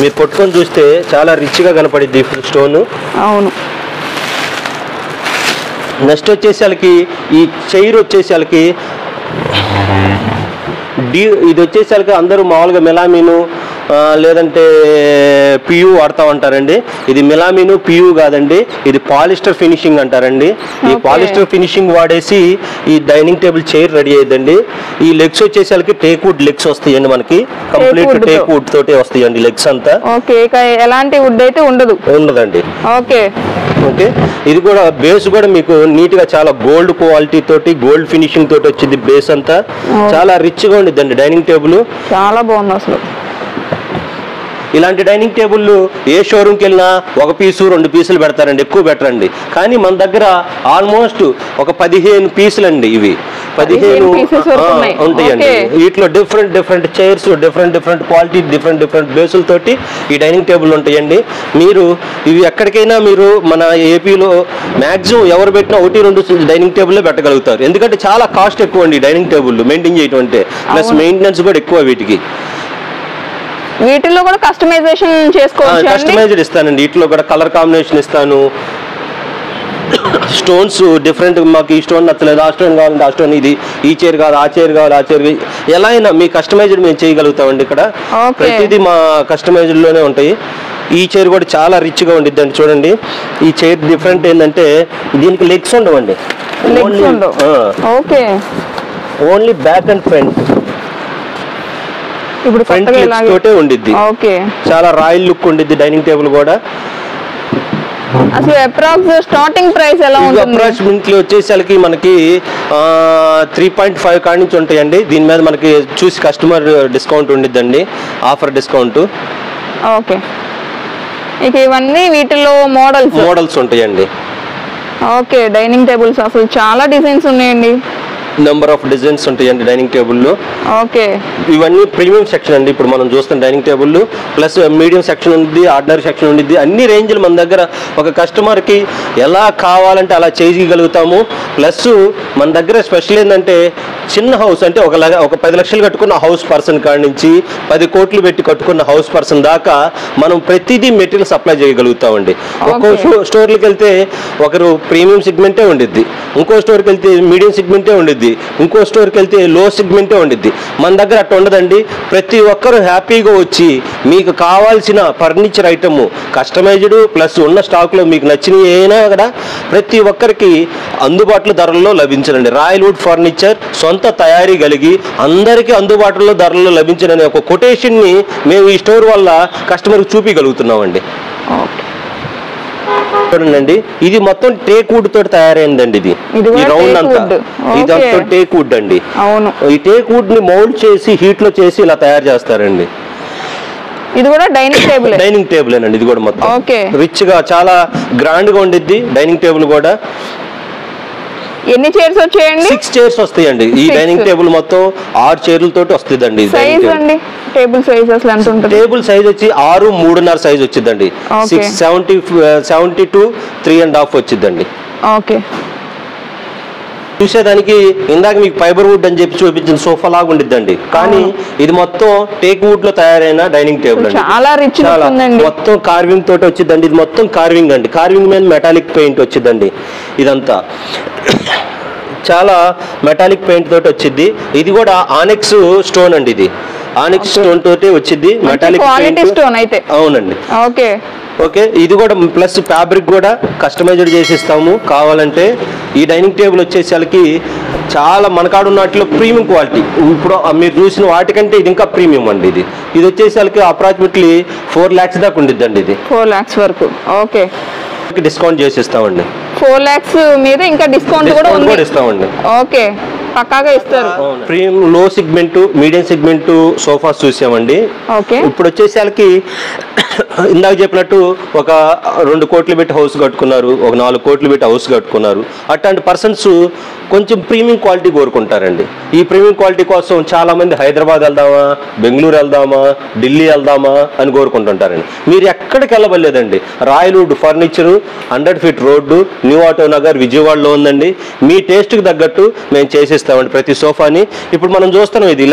మీరు పట్టుకొని చూస్తే చాలా రిచ్గా కనపడిద్ది ఇప్పుడు స్టోను. అవును. నెక్స్ట్ వచ్చేసరికి ఈ చైర్ వచ్చేసరికి ఇది వచ్చేసరికి అందరూ మామూలుగా మెలామీను లేదంటే పియు వాడుతూ ఉంటారండి. ఇది మిలామిన్ పియు కాదండి, ఇది పాలిస్టర్ ఫినిషింగ్ అంటారండి. ఈ పాలిస్టర్ ఫినిషింగ్ వాడేసి ఈ డైనింగ్ టేబుల్ చైర్ రెడీ అయ్యిందండి. ఈ లెగ్స్ వచ్చేసరికి టేక్ వుడ్ లెగ్స్ వస్తాయండి, మనకి కంప్లీట్ టేక్ వుడ్ తోటి వస్తాయండి లెగ్స్ అంతా. ఎలాంటి వుడ్ అయితే ఉండదండి. ఓకే, ఇది కూడా బేస్ కూడా మీకు నీట్ గా చాలా గోల్డ్ క్వాలిటీ తోటి గోల్డ్ ఫినిషింగ్ తోటి వచ్చింది. బేస్ అంతా చాలా రిచ్ గా ఉండిద్దండి డైనింగ్ టేబుల్. చాలా బాగుంది అసలు. ఇలాంటి డైనింగ్ టేబుల్ ఏ షోరూమ్కి వెళ్ళినా 1 పీసు 2 పీసులు పెడతారండి, ఎక్కువ పెట్టరండి. కానీ మన దగ్గర ఆల్మోస్ట్ ఒక 15 పీసులు అండి. ఇవి 15 ఉంటాయండి. వీటిలో different chairs, different quality, different బేసులతోటి ఈ డైనింగ్ టేబుల్ ఉంటాయండి. మీరు ఇవి ఎక్కడికైనా మీరు మన ఏపీలో మ్యాక్సిమం ఎవరు పెట్టినా 1-2 డైనింగ్ టేబుల్లో పెట్టగలుగుతారు. ఎందుకంటే చాలా కాస్ట్ ఎక్కువ అండి డైనింగ్ టేబుల్ మెయింటైన్ చేయడం అంటే, ప్లస్ మెయింటెనెన్స్ కూడా ఎక్కువ వీటికి. వీటిలో కూడా కస్టమైజేషన్ చేసుకోవచ్చు. కస్టమైజ్డ్ ఇస్తానండి. వీటిలో కూడా కలర్ కాంబినేషన్ ఇస్తాను. స్టోన్స్ డిఫరెంట్, మాకు ఈ స్టోన్ నచ్చలేదు, ఆ స్టోన్ కావాలంటే ఆ స్టోన్, ఇది ఈ చైర్ కావాలి, ఆ చైర్ కావాలి, ఆ చైర్, ఎలా అయినా మీ కస్టమైజ్డ్ మేము చేయగలుగుతామండి. ఇక్కడ ప్రతిదీ మా కస్టమైజ్డ్ లోనే ఉంటాయి. ఈ చైర్ కూడా చాలా రిచ్ గా ఉండిద్దండి. చూడండి, ఈ చైర్ డిఫరెంట్ ఏంటంటే దీనికి లెగ్స్ ఉండవండి, ఓన్లీ బ్యాక్ అండ్ ఫ్రంట్. ఇప్పుడు ఫ్రంట్ లెగ్స్ తోటే ఉండిద్ది. చాలా రాయల్ లుక్ ఉండిద్ది డైనింగ్ టేబుల్ కూడా. అసలు అప్రాక్స్ స్టార్టింగ్ ప్రైస్ ఎలా ఉంటుంది? అప్రాక్సిమేట్లీ వచ్చేసరికి మనకి 3.5 కాడి నుంచి ఉంటాయండి. దీని మీద మనకి చూసి కస్టమర్ డిస్కౌంట్ ఉండిద్దండి, ఆఫర్ డిస్కౌంట్. ఓకే, ఇక ఇవన్నీ వీటిలో మోడల్స్ ఉంటాయండి. ఓకే, డైనింగ్ టేబుల్స్ అసలు చాలా డిజైన్స్ ఉన్నాయండి. నెంబర్ ఆఫ్ డిజైన్స్ ఉంటాయండి డైనింగ్ టేబుల్లో. ఓకే, ఇవన్నీ ప్రీమియం సెక్షన్ అండి. ఇప్పుడు మనం చూస్తున్న dining table plus medium section ఉంది, ఆర్డినరీ సెక్షన్ ఉంది. అన్ని రేంజ్లు మన దగ్గర ఒక కస్టమర్కి ఎలా కావాలంటే అలా చేయగలుగుతాము. ప్లస్ మన దగ్గర స్పెషల్ ఏంటంటే చిన్న హౌస్ అంటే ఒక 10 లక్షలు కట్టుకున్న హౌస్ పర్సన్ కాడి నుంచి 10 కోట్లు పెట్టి కట్టుకున్న హౌస్ పర్సన్ దాకా మనం ప్రతిదీ మెటీరియల్ సప్లై చేయగలుగుతామండి. ఒక్కో స్టోర్కి వెళ్తే ఒకరు ప్రీమియం సెగ్మెంటే ఉండిద్ది, ఇంకో స్టోర్కి వెళ్తే మీడియం సెగ్మెంటే ఉండిద్ది, ఇంకో స్టోర్కి వెళ్తే లో సెగ్మెంటే ఉండిద్ది. మన దగ్గర అట్లా ఉండదండి. ప్రతి ఒక్కరు హ్యాపీగా వచ్చి మీకు కావాల్సిన ఫర్నిచర్ ఐటమ్ కస్టమైజ్డ్ ప్లస్ ఉన్న స్టాక్లో మీకు నచ్చినవి అయినా కూడా ప్రతి ఒక్కరికి అందుబాటులో ధరల్లో లభించనండి. రాయల్ వుడ్ ఫర్నిచర్ సొంత తయారీ కలిగి అందరికీ అందుబాటులో ధరల్లో లభించనని ఒక కొటేషన్ని మేము ఈ స్టోర్ వల్ల కస్టమర్కి చూపించగలుగుతున్నామండి. చూడండి, ఇది మొత్తం టేక్ వుడ్ తోటి తయారైందండి. ఈ రౌండ్ అంతా ఇదంతా టేక్ వుడ్ అండి. ఈ టేక్ వుడ్ ని మౌల్డ్ చేసి హీట్ లో చేసి ఇలా తయారు చేస్తారండి. ఇది కూడా డైనింగ్ టేబుల్ అండి. ఇది కూడా మొత్తం రిచ్ గా చాలా గ్రాండ్ గా ఉండిద్ది డైనింగ్ టేబుల్ కూడా. ఎన్ని చైర్స్ వచ్చాయండి? 6 చైర్స్ వస్తాయండి. ఈ డైనింగ్ టేబుల్ మొత్తం 6 చైర్లతోటి వస్తుందండి. టేబుల్ సైజ్ అసలు ఎంత ఉంటుంది? టేబుల్ సైజ్ వచ్చి 6, 3.5 సైజ్ వచ్చిందండి. 670 3.5 వచ్చిందండి. ఓకే, చూసేదానికి ఇందాక మీకు ఫైబర్ వుడ్ అని చెప్పి చూపించిన సోఫా లాగా ఉండిద్దండి. కానీ ఇది మొత్తం టేక్ వుడ్ లో తయారైన డైనింగ్ టేబుల్ అండి. చాలా రిచ్ మొత్తం కార్వింగ్ తోటి వచ్చిందండి. ఇది మొత్తం కార్వింగ్ అండి. కార్వింగ్ మీద మెటాలిక్ పెయింట్ వచ్చిందండి. ఇదంతా చాలా మెటాలిక్ పెయింట్ తోటి వచ్చింది. ఇది కూడా ఆనెక్స్ స్టోన్ అండి. ఇది ఆనెక్స్ స్టోన్ తోటి వచ్చింది, మెటాలిక్ స్టోన్ అయితే. అవునండి. ఓకే, ఇది కూడా ప్లస్ ఫ్యాబ్రిక్ కూడా కస్టమైజ్డ్ చేసి ఇస్తాము కావాలంటే. ఈ డైనింగ్ టేబుల్ వచ్చేసరికి చాలా మనకాడున్న వాటిలో ప్రీమియం క్వాలిటీ. ఇప్పుడు మీరు చూసిన వాటికంటే ఇది ఇంకా ప్రీమియం అండి. ఇది వచ్చేసరికి అప్రాక్సిమేట్లీ 4 lakhs దాకా ఉండిద్దండి. ఇది 4 lakhs వరకు. ఓకే, డిస్కౌంట్ చేసి ఇస్తామండి. 4 lakhs మీద ఇంకా డిస్కౌంట్ కూడా ఇస్తామండి. ఓకే, పక్కాగా ఇస్తారు. ప్రీమియం లో సెగ్మెంట్, మీడియం సెగ్మెంట్ సోఫాస్ చూసామండి. ఇప్పుడు వచ్చేసరికి ఇందాక చెప్పినట్టు ఒక 2 కోట్లు పెట్టి హౌస్ కట్టుకున్నారు, ఒక 4 కోట్లు పెట్టి హౌస్ కట్టుకున్నారు. అట్లాంటి పర్సన్స్ కొంచెం ప్రీమియం క్వాలిటీ కోరుకుంటారండి. ఈ ప్రీమియం క్వాలిటీ కోసం చాలా మంది హైదరాబాద్ వెళ్దామా, బెంగళూరు వెళ్దామా, ఢిల్లీ వెళ్దామా అని కోరుకుంటుంటారండి. మీరు ఎక్కడికి వెళ్ళబడలేదండి. Royal wood furniture 100 feet road, new auto Nagar, విజయవాడలో ఉందండి. మీ టేస్ట్కి తగ్గట్టు మేము చేసిస్తామండి ప్రతి సోఫాని. ఇప్పుడు మనం చూస్తున్నాం, ఇది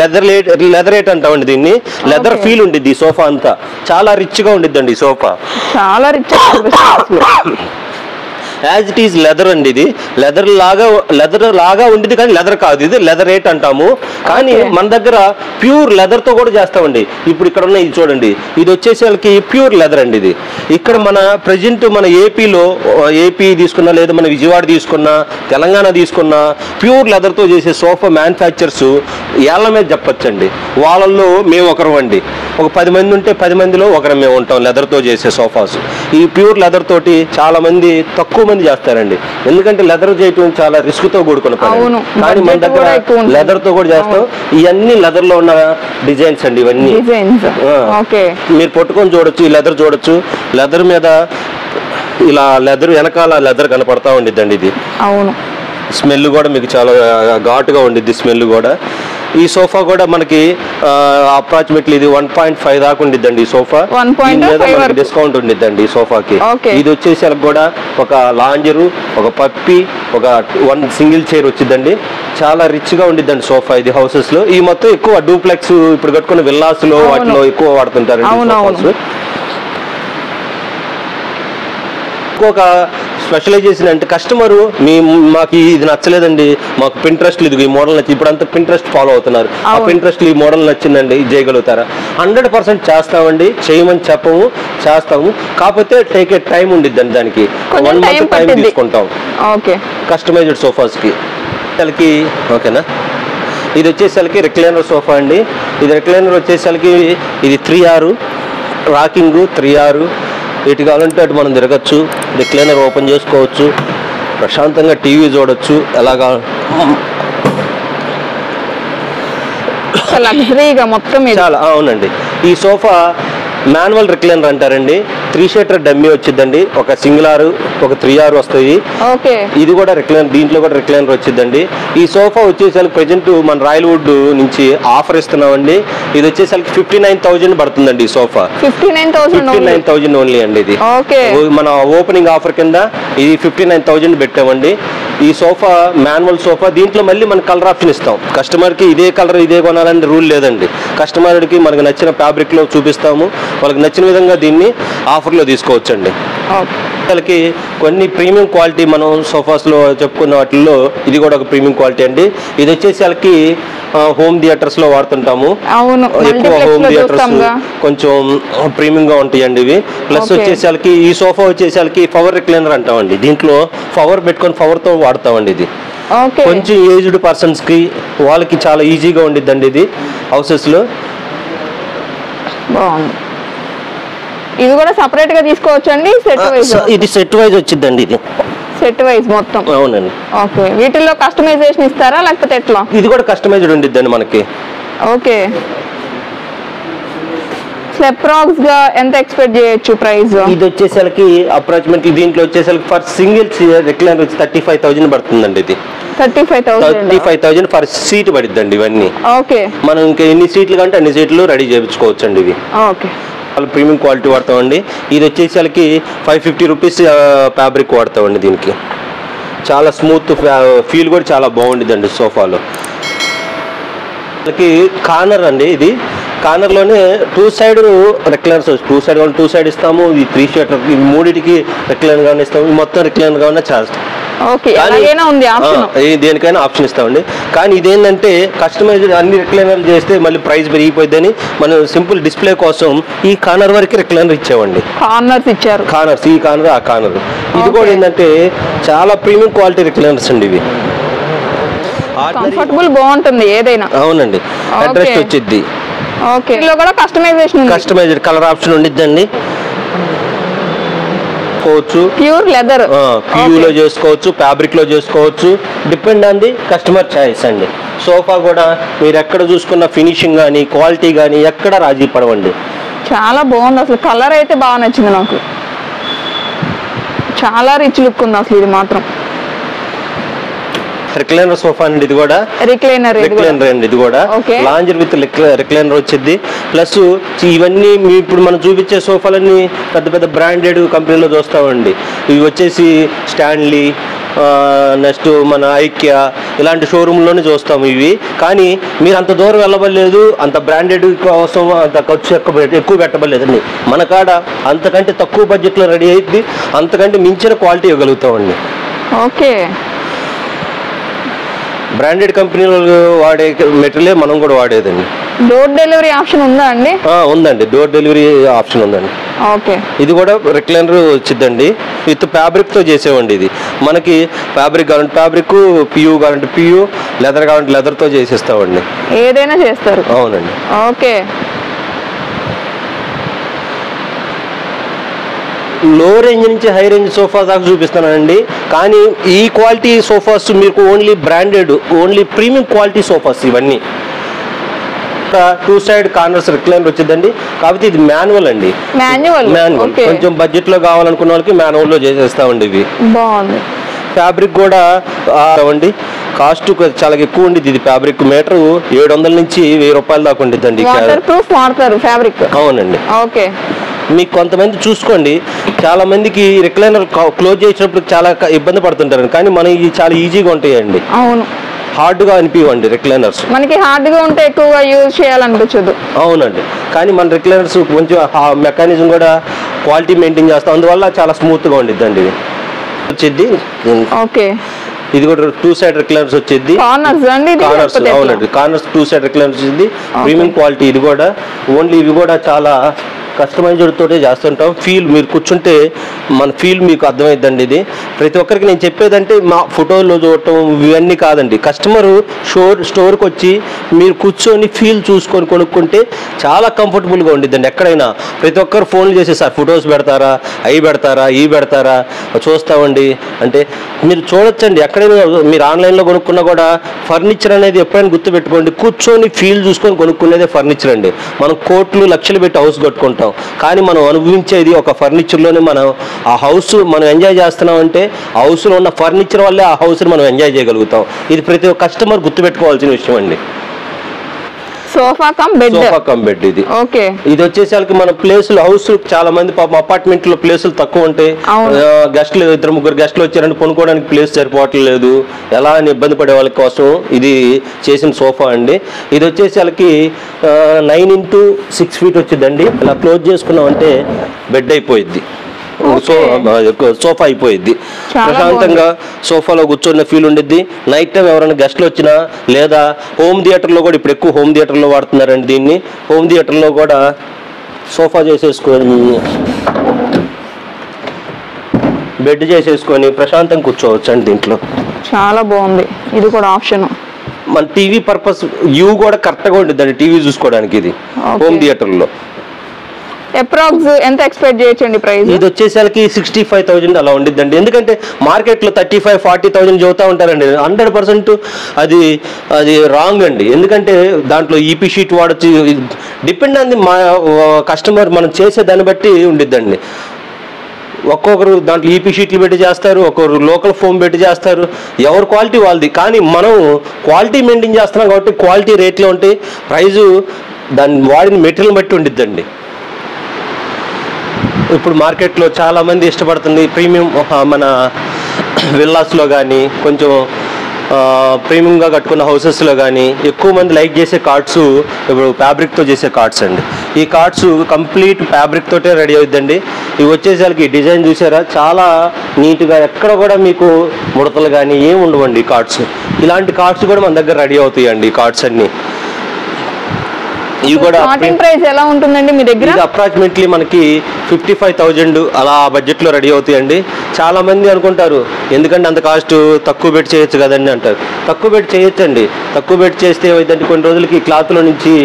లెదరేట్ అంటామండి. దీన్ని లెదర్ ఫీల్ ఉండిద్ది. ఈ సోఫా అంతా చాలా రిచ్ గా ఉండిద్దండి. ఈ సోఫా చాలా rich. As it is leather అండి. ఇది లెదర్ లాగా ఉండేది కానీ లెదర్ కాదు, ఇది లెదర్ రేట్ అంటాము. కానీ మన దగ్గర ప్యూర్ లెదర్ తో కూడా చేస్తామండి. ఇప్పుడు ఇక్కడ ఉన్న ఇది చూడండి, ఇది వచ్చేసి వాళ్ళకి ప్యూర్ లెదర్ అండి. ఇది ఇక్కడ మన ప్రజెంట్ మన ఏపీ తీసుకున్నా లేదా మన విజయవాడ తీసుకున్నా తెలంగాణ తీసుకున్నా ప్యూర్ లెదర్ తో చేసే సోఫా మ్యానుఫ్యాక్చర్స్ ఏళ్ల మీద చెప్పొచ్చండి. వాళ్ళల్లో మేము ఒకరు అండి. ఒక 10 మంది ఉంటే 10 మందిలో ఒకరు మేము ఉంటాం లెదర్ తో చేసే సోఫాస్. ఈ ప్యూర్ లెదర్ తోటి చాలా మంది తక్కువ మంది చేస్తారండి, ఎందుకంటే లెదర్ చేయటం చాలా రిస్క్ తో కూడుకున్న పని. కానీ మన దగ్గర లెదర్ తో కూడా చేస్తాం. ఇవన్నీ లెదర్ లో ఉన్న డిజైన్స్ అండి. ఇవన్నీ మీరు పట్టుకొని చూడొచ్చు, ఈ లెదర్ చూడొచ్చు. లెదర్ మీద ఇలా లెదర్ వెనకాల లెదర్ కనపడతా ఉండిద్దండి. ఇది అవును, స్మెల్ కూడా మీకు చాలా ఘాటుగా ఉండిద్ది స్మెల్ కూడా. ఈ సోఫా కూడా మనకి అప్రాక్సిమేట్లీ ఇది 1.5 దాకా ఉండిద్దండి. ఈ సోఫా డిస్కౌంట్ ఉండిద్దండి ఈ సోఫాకి. ఇది వచ్చేసి కూడా ఒక లాంజరు, ఒక పప్పి, ఒక 1 సింగిల్ చైర్ వచ్చిందండి. చాలా రిచ్ గా ఉండిద్దండి సోఫా ఇది హౌసెస్ లో. ఈ మొత్తం ఎక్కువ డూప్లెక్స్ ఇప్పుడు కట్టుకున్న విల్లాస్ లో వాటిలో ఎక్కువ వాడుతుంటారు. ఒక స్పెషలైజేషన్ అంటే కస్టమరు మాకు ఇది నచ్చలేదండి, మాకు పింట్రెస్ట్ ఇది ఈ మోడల్ నచ్చింది. ఇప్పుడు అంతా పింట్రెస్ట్ ఫాలో అవుతున్నారు. ఆ పింట్రెస్ట్ ఈ మోడల్ నచ్చిందండి, ఇది చేయగలుగుతారా? 100% చేస్తామండి, చేయమని చెప్పము, చేస్తాము. కాకపోతే టేక్ ఏ టైం ఉండిద్దండి, దానికి 1 month టైం తీసుకుంటాం కస్టమైజ్డ్ సోఫాస్ కి. ఓకేనా? ఇది వచ్చేసరికి రిక్లైనర్ సోఫా అండి. ఇది రిక్లైనర్ వచ్చేసరికి ఇది 3R రాకింగ్, 3R. ఇటు కావాలంటే అటు మనం తిరగచ్చు, రిక్లైనర్ ఓపెన్ చేసుకోవచ్చు, ప్రశాంతంగా టీవీ చూడొచ్చు. ఎలాగా లగ్జరీగా మొత్తం చాలా. అవునండి, ఈ సోఫా మాన్యువల్ రిక్లైనర్ అంటారండి. 3-seater డమ్మీ వచ్చిందండి. ఒక సింగిల్ ఆర్, ఒక 3R వస్తాయి. ఇది కూడా రిక్లైనర్, దీంట్లో కూడా రిక్లైనర్ వచ్చిందండి. ఈ సోఫా వచ్చేసరికి ప్రెజెంట్ మన రాయల్ వుడ్ నుంచి ఆఫర్ ఇస్తున్నామండి. ఇది వచ్చేసరికి 59,000 పడుతుందండి ఈ సోఫా. 59,000 ఓన్లీ అండి. ఇది మన ఓపెనింగ్ ఆఫర్ కింద ఇది 59,000 పెట్టామండి. ఈ సోఫా మాన్యువల్ సోఫా. దీంట్లో మళ్ళీ మన కలర్ ఆప్షన్ ఇస్తాం. కస్టమర్కి ఇదే కలర్ ఇదే కొనాలని రూల్ లేదండి. కస్టమర్కి మనకు నచ్చిన ఫ్యాబ్రిక్ లో చూపిస్తాము, వాళ్ళకి నచ్చిన విధంగా దీన్ని ఆఫర్లో తీసుకోవచ్చండి. వాళ్ళకి కొన్ని ప్రీమియం క్వాలిటీ మనం సోఫాస్ లో చెప్పుకున్న వాటిల్లో ఇది కూడా ఒక ప్రీమియం క్వాలిటీ అండి. ఇది వచ్చేసి వాళ్ళకి హోమ్ థియేటర్స్ లో వాడుతుంటాము. ఎక్కువ హోమ్ థియేటర్స్ కొంచెం ప్రీమియం గా ఉంటాయండి ఇవి. ప్లస్ వచ్చేసరికి ఈ సోఫా వచ్చేసరికి పవర్ రిక్లైనర్ అంటామండి. దీంట్లో పవర్ పెట్టుకొని పవర్ తో వాడతామండి. ఇది కొంచెం ఏజ్డ్ పర్సన్స్ కి వాళ్ళకి చాలా ఈజీగా ఉండిద్దండి ఇది హౌసెస్ లో. ఇది కూడా సెపరేట్ గా తీసుకోవచ్చు అండి. ఇది సెట్ వైజ్ వచ్చిందండి. ఇది సెట్ వైజ్ మొత్తం. అవునండి. ఓకే, వీటిల్లో కస్టమైజేషన్ ఇస్తారా లేకపోతే ఎట్లా? ఇది కూడా కస్టమైజ్డ్ ఉండిద్దండి మనకి. ఓకే, అప్రాక్స్ గా ఎంత ఎక్స్పెక్ట్ చేయొచ్చు ప్రైస్? ఇది వచ్చేసరికి అప్రాక్సిమేట్లీ దీంట్లో వచ్చేసరికి ఫర్ సింగిల్ రిక్లైనర్ వచ్చి 35,000 పడుతుందండి. ఇది 35,000 ఫర్ సీట్ పడిద్దండి. ఇవన్నీ మనం ఇంకా ఎన్ని సీట్లు కంటే అన్ని సీట్లు రెడీ చేయించుకోవచ్చు అండి. ఇవి ప్రీమియం క్వాలిటీ వాడతామండి. ఇది వచ్చేసరికి 550 రూపీస్ ఫ్యాబ్రిక్ వాడతామండి. దీనికి చాలా స్మూత్ ఫీల్ కూడా చాలా బాగుండిద్దండి సోఫాలో. కార్నర్ అండి. ఇది కార్నర్ లోనే 2 side రిక్లైనర్స్, 2 side ఇస్తాము. ఈ 3-seater మూడింటికి రిక్లైనర్ గానే ఇస్తాము. మొత్తం రిక్లైనర్ గానే చేస్తాం. దేనికైనా ఆప్షన్ ఇస్తామండి. కానీ ఇదేంటంటే కస్టమైజ్డ్ అన్ని రిక్లైనర్లు చేస్తే మళ్ళీ ప్రైస్ పెరిగిపోద్దని మనం సింపుల్ డిస్ప్లే కోసం ఈ కార్నర్ వరకు రిక్లైనర్ ఇచ్చామండి. కార్నర్స్ ఈ కార్నర్, ఆ కార్నర్. ఇది కూడా ఏంటంటే చాలా ప్రీమియం క్వాలిటీ రిక్లైనర్స్ అండి. ఇవి కంఫర్టబుల్ బాగుంటుంది ఏదైనా. అవునండి, అడ్రస్ వచ్చింది. కస్టమైజ్డ్ కలర్ ఆప్షన్ ఉండిద్దండి. ప్యూర్ లెదర్ ప్యూర్ లో చేసుకోవచ్చు, ఫ్యాబ్రిక్ లో చేసుకోవచ్చు. Depend on the customer choice అండి. సోఫా కూడా మీరు ఎక్కడ చూసుకున్న ఫినిషింగ్ కానీ క్వాలిటీ కానీ ఎక్కడ రాజీ పడవండి. చాలా బాగుంది అసలు. కలర్ అయితే బాగా నచ్చింది నాకు. చాలా రిచ్ లుక్ ఉంది అసలు. ఇది మాత్రం రిక్లైనర్ సోఫా అండి. ఇది కూడా రిక్లైనర్ అండి. ఇది కూడా లాంజర్ విత్ రిక్లైనర్ వచ్చింది. ప్లస్ ఇవన్నీ ఇప్పుడు మనం చూపించే సోఫాలన్నీ పెద్ద పెద్ద బ్రాండెడ్ కంపెనీలో చూస్తామండి. ఇవి వచ్చేసి స్టాన్లీ, నెక్స్ట్ మన ఐక్య ఇలాంటి షోరూంలోనే చూస్తాము ఇవి. కానీ మీరు అంత దూరం వెళ్ళబడలేదు, అంత బ్రాండెడ్ కోసం అంత ఖర్చు ఎక్కువ పెట్టబడలేదండి. మన కాడ అంతకంటే తక్కువ బడ్జెట్లో రెడీ అయింది, అంతకంటే మించిన క్వాలిటీ ఇవ్వగలుగుతామండి. ఓకే, బ్రాండెడ్ కంపెనీలు వాడే మెటీరియల్ మనం కూడా వాడేదండి. డోర్ డెలివరీ ఆప్షన్ ఉందా అండి? ఉందండి, డోర్ డెలివరీ ఆప్షన్ ఉందండి. ఓకే, ఇది కూడా రిక్లైనర్ వచ్చిందండి, విత్ ఫ్యాబ్రిక్తో చేసేవండి. ఇది మనకి ఫ్యాబ్రిక్ కావాలంటే ఫ్యాబ్రిక్, పియూ కావాలంటే పియూ, లెదర్ కావాలంటే లెదర్తో చేసేస్తామండి. ఏదైనా చేస్తారు? అవునండి. ఓకే, లో రేంజ్ నుంచి హై రేంజ్ సోఫా దాకా చూపిస్తానండి. కానీ ఈ క్వాలిటీ సోఫాస్ మీకు only branded, only premium quality sofas ఇవన్నీ. 2 సైడ్ కార్నర్స్ రిక్లైనర్ వచ్చిందండి, కాకపోతే ఇది మాన్యువల్ అండి. మాన్యువల్ కొంచెం బడ్జెట్ లో కావాలనుకున్న వాళ్ళకి మాన్యువల్ లో చేసేస్తామండి. ఇవి బాగుంది. ఫ్యాబ్రిక్ కూడా అండి, కాస్ట్ చాలా ఎక్కువ ఉండేది. ఇది ఫ్యాబ్రిక్ మీటర్ 700 నుంచి 1000 రూపాయల దాకా ఉండేదండి. ఫ్యాబ్రిక్ అవునండి. ఓకే, మీకు కొంతమంది చూసుకోండి, చాలా మందికి రిక్లైనర్ క్లోజ్ చేసినప్పుడు చాలా ఇబ్బంది పడుతుంటారు, కానీ మనకి చాలా ఈజీగా ఉంటాయండి. అవును, హార్డ్గా అనిపించండి రిక్లైనర్స్. మనకి హార్డ్గా ఉంటే ఎక్కువగా యూజ్ చేయాలనిపించదు. అవునండి, కానీ మన రిక్లైనర్స్ కొంచెం మెకానిజం కూడా క్వాలిటీ మెయింటైన్ చేస్తాం, అందువల్ల చాలా స్మూత్గా ఉండిద్దండి. ఇది వచ్చేది. ఓకే, ఇది కూడా 2 సైడ్ రిక్లైనర్స్ వచ్చేది. కార్నర్స్, అవునండి, కార్నర్స్ 2 సైడ్ రిక్లైనర్స్ వచ్చింది. Premium quality. ఇది కూడా ఓన్లీ ఇవి కూడా చాలా కస్టమైజ్డ్ తోటే చేస్తుంటాం. ఫీల్ మీరు కూర్చుంటే మన ఫీల్ మీకు అర్థమైద్దండి. ఇది ప్రతి ఒక్కరికి నేను చెప్పేదంటే మా ఫోటోలో చూడటం ఇవన్నీ కాదండి. కస్టమరు స్టోర్కి వచ్చి మీరు కూర్చొని ఫీల్ చూసుకొని కొనుక్కుంటే చాలా కంఫర్టబుల్గా ఉండిద్దండి. ఎక్కడైనా ప్రతి ఒక్కరు ఫోన్లు చేసి సార్ ఫొటోస్ పెడతారా, అవి పెడతారా, ఇవి పెడతారా, చూస్తామండి అంటే మీరు చూడొచ్చండి. ఎక్కడైనా మీరు ఆన్లైన్లో కొనుక్కున్నా కూడా ఫర్నిచర్ అనేది ఎప్పుడైనా గుర్తుపెట్టుకోండి, కూర్చొని ఫీల్ చూసుకొని కొనుక్కునేదే ఫర్నిచర్ అండి. మనం కోట్లు లక్షలు పెట్టి హౌస్ కట్టుకుంటాం, కానీ మనం అనుభవించేది ఒక ఫర్నిచర్లోనే. మనం ఆ హౌస్ మనం ఎంజాయ్ చేస్తున్నామంటే ఆ హౌస్లో ఉన్న ఫర్నిచర్ వల్లే ఆ హౌస్ని మనం ఎంజాయ్ చేయగలుగుతాం. ఇది ప్రతి ఒక్క కస్టమర్ గుర్తుపెట్టుకోవాల్సిన విషయం అండి. Sofa cum bed. ఇది ఓకే, ఇది వచ్చేసరికి మన ప్లేసులు హౌస్ చాలా మంది పాపం అపార్ట్మెంట్ లో ప్లేసులు తక్కువ ఉంటాయి. గెస్ట్లు 2-3 గెస్ట్లు వచ్చారని కొనుక్కోవడానికి ప్లేస్ సరిపోవట్లేదు, ఎలా అని ఇబ్బంది పడే వాళ్ళ కోసం ఇది చేసిన సోఫా అండి. ఇది వచ్చేసరికి 9 into 6 feet వచ్చిందండి. ఇలా క్లోజ్ చేసుకున్నాం అంటే బెడ్ అయిపోయింది, సోఫా అయిపోయింది. ప్రశాంతంగా సోఫాలో కూర్చున్న ఫీల్ ఉండిద్ది. నైట్ టైం ఎవరైనా గెస్ట్లు వచ్చినా, లేదా హోమ్ థియేటర్లో కూడా ఇప్పుడు ఎక్కువ హోమ్ థియేటర్లో వాడుతున్నారండి దీన్ని. హోమ్ థియేటర్లో కూడా సోఫా చేసేసుకొని బెడ్ చేసేసుకొని ప్రశాంతంగా కూర్చోవచ్చు అండి దీంట్లో. చాలా బాగుంది. ఇది కూడా ఆప్షన్. మన టీవీ పర్పస్ వ్యూ కూడా కరెక్ట్గా ఉండిద్దండి టీవీ చూసుకోవడానికి. ఇది హోమ్ థియేటర్లో అప్రాక్స్ ఎంత ఎక్స్పెక్ట్ చేయొచ్చండి ప్రైస్? ఇది వచ్చేసరికి 65,000 అలా ఉండిద్దండి. ఎందుకంటే మార్కెట్లో 35-40,000 చెబుతూ ఉంటారండి. 100% అది రాంగ్ అండి. ఎందుకంటే దాంట్లో ఈపీ షీట్ వాడచ్చు, డిపెండ్ ఆన్ ది మా కస్టమర్ మనం చేసే దాన్ని బట్టి ఉండిద్దండి. ఒక్కొక్కరు దాంట్లో ఈపీ షీట్లు పెట్టి చేస్తారు, ఒక్కొక్కరు లోకల్ ఫోమ్ పెట్టి చేస్తారు, ఎవరి క్వాలిటీ వాళ్ళది. కానీ మనం క్వాలిటీ మెయింటైన్ చేస్తున్నాం కాబట్టి క్వాలిటీ రేట్లో ఉంటాయి. ప్రైజు దాన్ని వాడిన మెటీరియల్ బట్టి ఉండిద్దండి. ఇప్పుడు మార్కెట్లో చాలామంది ఇష్టపడుతుంది ప్రీమియం, మన విల్లాస్లో కానీ కొంచెం ప్రీమియంగా కట్టుకున్న హౌసెస్లో కానీ ఎక్కువ మంది లైక్ చేసే కార్డ్స్ ఇప్పుడు ఫ్యాబ్రిక్తో చేసే కార్డ్స్ అండి. ఈ కార్డ్స్ కంప్లీట్ ఫ్యాబ్రిక్ తోటే రెడీ అవుతుందండి. ఇవి వచ్చేసరికి డిజైన్ చూసారా, చాలా నీట్గా, ఎక్కడ కూడా మీకు ముడతలు కానీ ఏమి ఉండవండి. కార్డ్స్ ఇలాంటి కార్డ్స్ కూడా మన దగ్గర రెడీ అవుతాయండి. ఈ కార్డ్స్ అన్నీ ఇవి కూడా స్టార్టింగ్ ప్రైస్ ఎలా ఉంటుందండి మీ దగ్గర? ఇది అప్రాక్సిమేట్లీ మనకి 55,000 అలా బడ్జెట్లో రెడీ అవుతాయండి. చాలా మంది అనుకుంటారు ఎందుకంటే అంత కాస్ట్ తక్కువ పెట్టి చేయొచ్చు కదండి అంటారు. తక్కువ పెట్టి చేయొచ్చండి. తక్కువ పెట్టి చేస్తే ఏమైందంటే కొన్ని రోజులకి క్లాత్లో నుంచి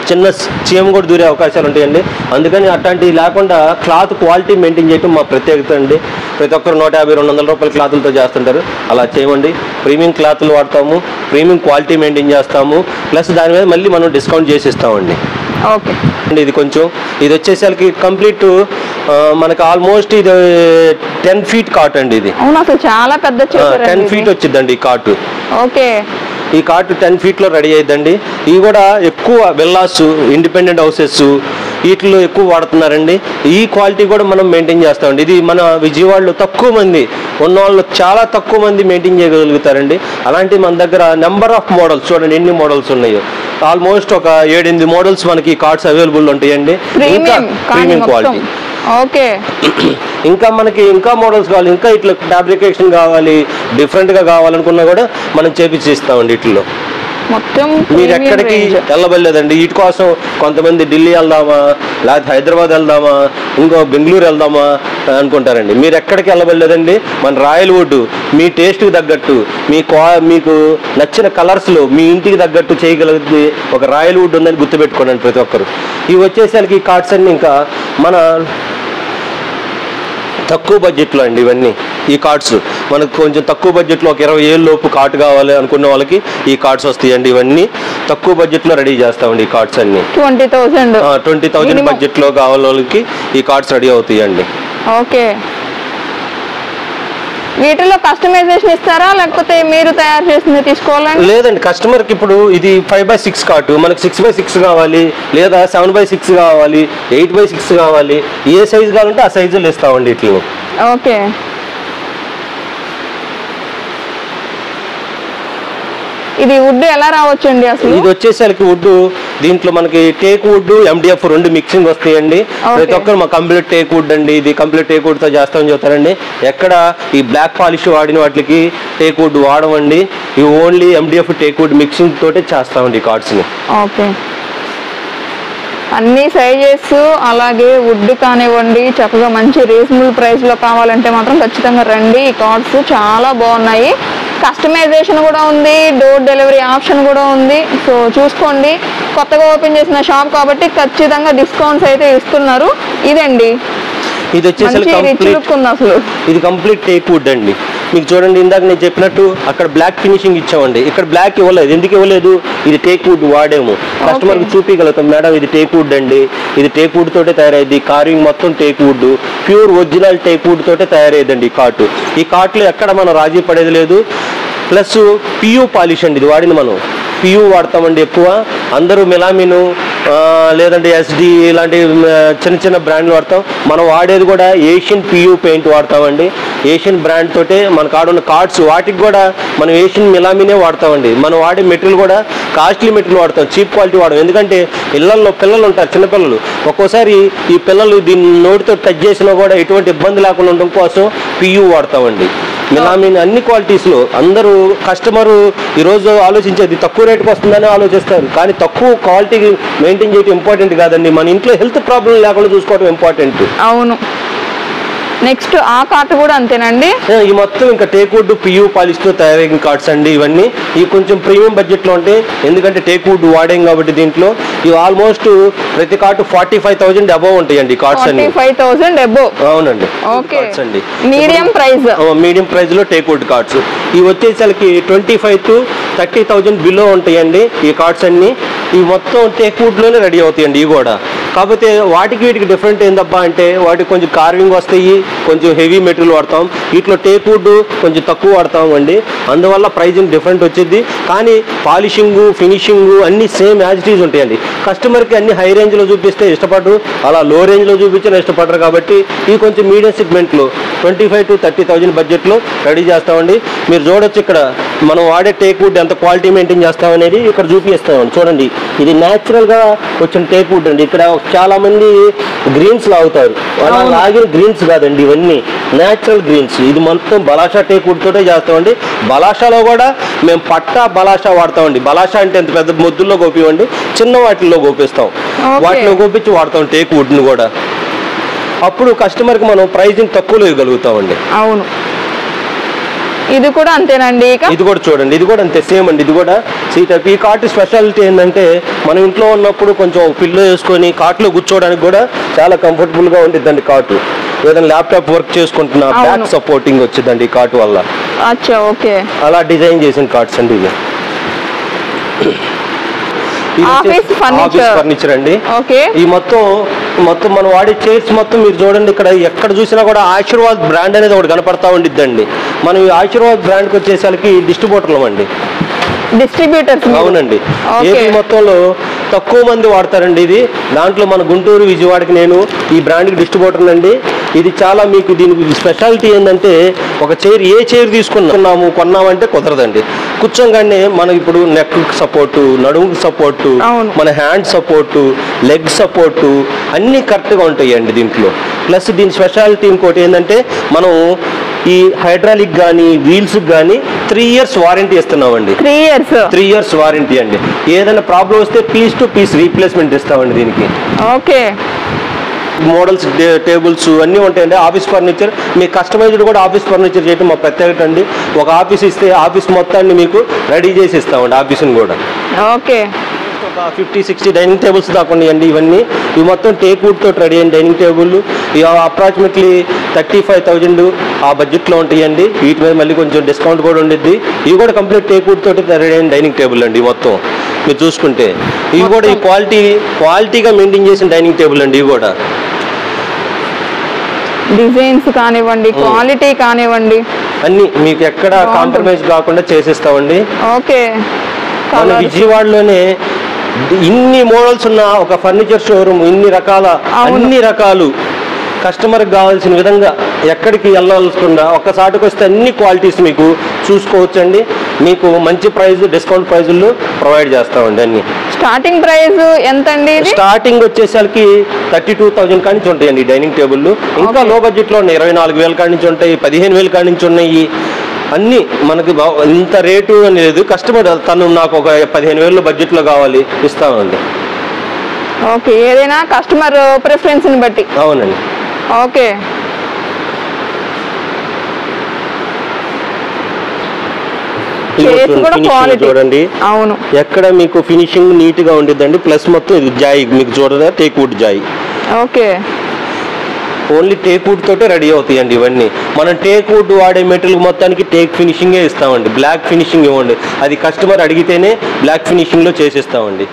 చిన్న చీమ కూడా దూరే అవకాశాలు ఉంటాయండి. అందుకని అట్లాంటివి లేకుండా క్లాత్ క్వాలిటీ మెయింటైన్ చేయడం మా ప్రత్యేకత అండి. ప్రతి ఒక్కరు 150-200 రూపాయల క్లాతులతో చేస్తుంటారు. అలా చేయమండి. ప్రీమియం క్లాతులు వాడతాము, ప్రీమియం క్వాలిటీ మెయింటైన్ చేస్తాము, ప్లస్ దాని మీద మళ్ళీ మనం డిస్కౌంట్ చేసి ఇస్తామండి. ఓకే అండి. ఇది కొంచెం ఇది వచ్చేసరికి కంప్లీట్ మనకి ఆల్మోస్ట్ ఇది 10 feet కాట్ అండి. ఇది అసలు చాలా పెద్ద 10 feet వచ్చిందండి ఈ కాటు. ఓకే, ఈ కార్ట్ 10 feet రెడీ అయ్యిందండి. ఇవి కూడా ఎక్కువ విల్లాస్, ఇండిపెండెంట్ హౌసెస్, వీటిలో ఎక్కువ వాడుతున్నారండి. ఈ క్వాలిటీ కూడా మనం మెయింటైన్ చేస్తామండి. ఇది మన విజయవాడలో తక్కువ మంది ఉన్నవాళ్ళు, చాలా తక్కువ మంది మెయింటైన్ చేయగలుగుతారండి. అలాంటి మన దగ్గర నెంబర్ ఆఫ్ మోడల్స్ చూడండి ఎన్ని మోడల్స్ ఉన్నాయో. ఆల్మోస్ట్ ఒక 7-8 మోడల్స్ మనకి కార్డ్స్ అవైలబుల్ ఉంటాయండి. ఇంకా ప్రీమియం క్వాలిటీ. ఓకే, ఇంకా మనకి ఇంకా మోడల్స్ కావాలి, ఇంకా ఇట్లా ఫ్యాబ్రికేషన్ కావాలి, డిఫరెంట్గా కావాలనుకున్నా కూడా మనం చేపించి ఇస్తామండి. ఇట్లో మొత్తం మీరు ఎక్కడికి వెళ్ళబడలేదండి. వీటి కోసం కొంతమంది ఢిల్లీ వెళ్దామా, లేకపోతే హైదరాబాద్ వెళ్దామా, ఇంకో బెంగళూరు వెళ్దామా అనుకుంటారండి. మీరు ఎక్కడికి వెళ్ళబడలేదండి. మన రాయల్ వుడ్ మీ టేస్ట్కి తగ్గట్టు, మీకు నచ్చిన కలర్స్లో మీ ఇంటికి తగ్గట్టు చేయగలిగితే ఒక రాయల్ వుడ్ ఉందని గుర్తుపెట్టుకోండి ప్రతి ఒక్కరు. ఇవి వచ్చేసరికి ఈ కార్డ్స్ అన్ని ఇంకా మన తక్కువ బడ్జెట్లో అండి. ఇవన్నీ ఈ కార్డ్స్ మనకు కొంచెం తక్కువ బడ్జెట్లో ఒక 20,000 లోపు కార్డ్ కావాలి అనుకున్న వాళ్ళకి ఈ కార్డ్స్ వస్తాయండి. ఇవన్నీ తక్కువ బడ్జెట్లో రెడీ చేస్తామండి. ఈ కార్డ్స్ అన్ని 20,000 బడ్జెట్లో కావాలి వాళ్ళకి ఈ కార్డ్స్ రెడీ అవుతాయండి. ఓకే, వీటిలో కస్టమైజేషన్ ఇస్తారా లేకపోతే మీరు తయారు చేసింది తీసుకోవాలండి? లేదండి, కస్టమర్కి ఇప్పుడు ఇది 5x6 కార్డు, మనకి 6x6 కావాలి, లేదా 7x6 కావాలి, 8x6 కావాలి, ఏ సైజు కావాలంటే ఆ సైజులు ఇస్తామండి వీటిని. ఓకే, ఇది వుడ్ ఎలా రావచ్చండి అసలు? ఇది వచ్చేసరికి వుడ్ దీంట్లో మనకి టేక్ వుడ్, MDF 2 మిక్సింగ్ వస్తాయండి. ప్రతి ఒక్కరు మా కంప్లీట్ టేక్ వుడ్ అండి, ఇది కంప్లీట్ టేక్ వుడ్ తో చేస్తామని చెప్తారండి. ఎక్కడ ఈ బ్లాక్ పాలిష్ వాడిన వాటికి టేక్ వుడ్ వాడమండి. ఇవి only MDF teak wood mixing తోటే చేస్తామండి కార్డ్స్ ని. ఓకే, అన్ని సైజెస్ అలాగే వుడ్ కానివ్వండి చక్కగా మంచి రీజనబుల్ ప్రైస్ లో కావాలంటే మాత్రం ఖచ్చితంగా రండి. ఈ కార్డ్స్ చాలా బాగున్నాయి. కస్టమైజేషన్ కూడా ఉంది, డోర్ డెలివరీ ఆప్షన్ కూడా ఉంది. సో చూసుకోండి, కొత్తగా ఓపెన్ చేసిన షాప్ కాబట్టి ఖచ్చితంగా డిస్కౌంట్స్ అయితే ఇస్తున్నారు. ఇదండి, ఇది వచ్చేసరికి ఇది కంప్లీట్ టేక్ వుడ్ అండి. మీకు చూడండి, ఇందాక నేను చెప్పినట్టు అక్కడ బ్లాక్ ఫినిషింగ్ ఇచ్చామండి, ఇక్కడ బ్లాక్ ఇవ్వలేదు. ఎందుకు ఇవ్వలేదు? ఇది టేక్ వుడ్ వాడేము. కస్టమర్కి చూపించగలుగుతాం, మేడం ఇది టేక్ వుడ్ అండి, ఇది టేక్ వుడ్ తోటే తయారైంది, కార్వింగ్ మొత్తం teak wood, pure original teak wood తోటే తయారైందండి ఈ కార్ట్. ఈ కార్ట్లో ఎక్కడ మనం రాజీ పడేది లేదు. ప్లస్ పియూ పాలిష్ అండి, ఇది వాడింది మనం పియూ వాడతామండి ఎక్కువ. అందరూ మిలామిను లేదంటే SD ఇలాంటి చిన్న చిన్న బ్రాండ్లు వాడతాం. మనం వాడేది కూడా ఏషియన్ పియూ పెయింట్ వాడతామండి. ఏషియన్ బ్రాండ్ తోటే మన కాడున్న కార్డ్స్ వాటికి కూడా మనం ఏషియన్ మిలామినే వాడతామండి. మనం వాడే మెటీరియల్ కూడా కాస్ట్లీ మెటీరియల్ వాడతాం, చీప్ క్వాలిటీ వాడడం. ఎందుకంటే ఇళ్లలో పిల్లలు ఉంటారు, చిన్నపిల్లలు. ఒక్కోసారి ఈ పిల్లలు దీన్ని నోటితో టచ్ చేసినా కూడా ఎటువంటి ఇబ్బంది లేకుండా ఉండడం కోసం పియూ వాడతామండి. మిలామిన్ అన్ని క్వాలిటీస్లో అందరూ కస్టమరు ఈరోజు ఆలోచించేది తక్కువ రేటుకి వస్తుందని ఆలోచిస్తారు, కానీ తక్కువ క్వాలిటీ మెయింటైన్ చేయడం ఇంపార్టెంట్ కాదండి. మన ఇంట్లో హెల్త్ ప్రాబ్లం లేకుండా చూసుకోవడం ఇంపార్టెంట్. అవును, నెక్స్ట్ ఆ కార్ట్ కూడా అంతేనండి. ఈ మొత్తం ఇంకా టేక్ వుడ్ పియూ పాలిష్ తో తయారైన కార్డ్స్ అండి. ఇవన్నీ ఈ కొంచెం ప్రీమియం బడ్జెట్ లో ఉంటాయి, ఎందుకంటే టేక్ వుడ్ వాడాం కాబట్టి. దీంట్లో ఇవి ఆల్మోస్ట్ ప్రతి కార్డు 45,000 అబౌవ్ ఉంటాయండి కార్డ్స్ అన్ని. 45,000 అబౌవ్. అవునండి. ఓకే అండి, మీడియం ప్రైస్ లో టేక్ వుడ్ కార్డ్స్ ఇవి వచ్చేసరికి 25,000 to 30,000 బిలో ఉంటాయండి ఈ కార్డ్స్ అన్ని. ఇవి మొత్తం టేక్ వుడ్ లోనే రెడీ అవుతాయండి ఇవి కూడా. కాకపోతే వాటికి వీటికి డిఫరెంట్ ఏందబ్బా అంటే వాటికి కొంచెం కార్వింగ్ వస్తాయి, కొంచెం హెవీ మెటీరియల్ వాడతాం. వీటిలో టేక్ వుడ్ కొంచెం తక్కువ వాడతాం అండి, అందువల్ల ప్రైజింగ్ డిఫరెంట్ వచ్చింది. కానీ పాలిషింగ్ ఫినిషింగ్ అన్ని సేమ్ యాజ్ ఇట్ ఈజ్ ఉంటాయండి. కస్టమర్కి అన్ని హై రేంజ్లో చూపిస్తే ఇష్టపడరు, అలా లో రేంజ్లో చూపించినా ఇష్టపడరు. కాబట్టి ఇవి కొంచెం మీడియం సెగ్మెంట్లో 25,000 to 30,000 బడ్జెట్లో రెడీ చేస్తామండి. మీరు చూడొచ్చు ఇక్కడ మనం వాడే టేక్ వుడ్ ఎంత క్వాలిటీ మెయింటైన్ చేస్తామనేది ఇక్కడ చూపిస్తామండి. చూడండి, ఇది న్యాచురల్గా వచ్చిన టేక్ వుడ్ అండి. ఇక్కడ చాలా మంది గ్రీన్స్ లాగుతారు, అలా లాగిన గ్రీన్స్ కాదండి, ఇవన్నీ న్యాచురల్ గ్రీన్స్. ఇది మొత్తం బలాషా టేక్ వుడ్ తోటే చేస్తామండి. బలాషాలో కూడా మేము పట్టా బలాషా వాడతామండి. బలాషా అంటే ఎంత పెద్ద ముద్దుల్లో గోపివ్వండి, చిన్న వాటిల్లో గోపిస్తాం, వాటిలో గోపించి వాడతాం టేక్ వుడ్ని కూడా. అప్పుడు కస్టమర్కి మనం ప్రైజింగ్ తక్కువలో ఇవ్వగలుగుతామండి. అవును, ఇది కూడా అంతేనండి. ఇది కూడా చూడండి, ఇది కూడా అంతే సేమ్ అండి. ఇది కూడా సీటప్. ఈ కార్ట్ స్పెషాలిటీ ఏంటంటే మనం ఇంట్లో ఉన్నప్పుడు కొంచెం పిల్లో వేసుకొని కార్ట్లో కూర్చోవడానికి కూడా చాలా కంఫర్టబుల్ గా ఉంటుందండి కార్టు. ఏదైనా ల్యాప్టాప్ వర్క్ చేసుకుంటున్నా బ్యాక్ సపోర్టింగ్ వచ్చిందండి ఈ కార్ట్ వల్ల. అచ్చా, ఓకే. అలా డిజైన్ చేసిన కార్ట్స్ అండి ఇవి. ఆఫీస్ ఫర్నిచర్ అండి. ఈ మొత్తం మనం వాడే చైర్స్ మొత్తం మీరు చూడండి, ఇక్కడ ఎక్కడ చూసినా కూడా ఆశీర్వాద్ బ్రాండ్ అనేది ఒకటి కనపడతా ఉండిద్దండి. మనం ఈ ఆశీర్వాద్ బ్రాండ్కి వచ్చేసరికి డిస్ట్రిబ్యూటర్లు అండి. డిస్ట్రిబ్యూటర్స్. అవునండి, ఏపీ మొత్తంలో తక్కువ మంది వాడతారండి ఇది. దాంట్లో మన గుంటూరు విజయవాడకి నేను ఈ బ్రాండ్కి డిస్ట్రిబ్యూటర్ అండి. ఇది చాలా మీకు దీనికి స్పెషాలిటీ ఏంటంటే ఒక చైర్ ఏ చైర్ కొన్నామంటే కుదరదండి. కూర్చోగానే మనకి ఇప్పుడు నెక్ సపోర్టు, నడుముకి సపోర్టు, మన హ్యాండ్ సపోర్టు, లెగ్ సపోర్టు అన్నీ కరెక్ట్గా ఉంటాయండి దీంట్లో. ప్లస్ దీని స్పెషాలిటీ ఇంకోటి ఏంటంటే మనం ఈ హైడ్రాలిక్ కానీ వీల్స్ కానీ 3 years వారంటీ ఇస్తున్నామండి. 3 years వారంటీ అండి. ఏదైనా ప్రాబ్లం వస్తే పీస్ టు పీస్ రీప్లేస్మెంట్ ఇస్తామండి దీనికి. ఓకే. మోడల్స్, టేబుల్స్ అన్నీ ఉంటాయండి. ఆఫీస్ ఫర్నిచర్ మీకు కస్టమైజ్డ్ కూడా ఆఫీస్ ఫర్నిచర్ చేయడం మా ప్రత్యేకత అండి. ఒక ఆఫీస్ ఇస్తే ఆఫీస్ మొత్తాన్ని మీకు రెడీ చేసి ఇస్తామండి ఆఫీస్ని కూడా. ఓకే. ఒక 50-60 డైనింగ్ టేబుల్స్ దాకా ఉన్నాయండి. ఇవి మొత్తం టేక్ వుడ్ తోటి రెడీ అయిన డైనింగ్ టేబుల్. ఇవి అప్రాక్సిమేట్లీ 35,000 ఆ బడ్జెట్లో ఉంటాయండి. వీటి మీద మళ్ళీ కొంచెం డిస్కౌంట్ కూడా ఉండిద్ది. ఇవి కూడా కంప్లీట్ టేక్ వుడ్ తోటి రెడీ అయిన డైనింగ్ టేబుల్ అండి. మొత్తం మీరు చూసుకుంటే ఇవి కూడా ఈ క్వాలిటీగా మెయింటైన్ చేసిన డైనింగ్ టేబుల్ అండి. ఇవి కూడా డిజైన్స్ కానివ్వండి, క్వాలిటీ కానివ్వండి, అన్ని మీకు ఎక్కడ కాంప్రమైజ్ కాకుండా చేసిస్తామండి. ఓకే. మన విజయవాడలోనే ఇన్ని మోడల్స్ ఉన్న ఒక ఫర్నిచర్ షోరూమ్, అన్ని రకాలు కస్టమర్కి కావాల్సిన విధంగా ఎక్కడికి వెళ్ళాల్సిన ఒక్కసాటికి వస్తే అన్ని క్వాలిటీస్ మీకు చూసుకోవచ్చండి. మీకు మంచి ప్రైస్, డిస్కౌంట్ ప్రైజుల్లో ప్రొవైడ్ చేస్తామండి. అన్ని స్టార్టింగ్ ప్రైస్ ఎంత అండి? స్టార్టింగ్ వచ్చేసరికి 32,000 కాడి నుంచి ఉంటాయండి డైనింగ్ టేబుల్. ఇంకా లో బడ్జెట్లో ఉన్నాయి. 24,000 కాడి నుంచి ఉంటాయి, 15,000 కాడి నుంచి ఉన్నాయి. అన్నీ మనకి ఇంత రేటు అని లేదు. కస్టమర్ తను నాకు ఒక 15,000 బడ్జెట్లో కావాలి ఇస్తామండి. ఓకే. ఏదైనా కస్టమర్ ప్రిఫరెన్స్ని బట్టి. అవునండి. ఓకే. చూడండి, అవును, ఎక్కడ మీకు ఫినిషింగ్ నీట్ గా ఉండిద్దండి. ప్లస్ మొత్తం ఇది జాయి మీకు చూడదా, టేక్ వుడ్ జాయి. ఓకే. ఓన్లీ టేక్ వుడ్ తోటే రెడీ అవుతాయండి ఇవన్నీ. మనం టేక్ వుడ్ వాడే మెటీరియల్ మొత్తానికి టేక్ ఫినిషింగే ఇస్తామండి. బ్లాక్ ఫినిషింగ్ ఇవ్వండి, అది కస్టమర్ అడిగితేనే బ్లాక్ ఫినిషింగ్ లో చేసిస్తామండి.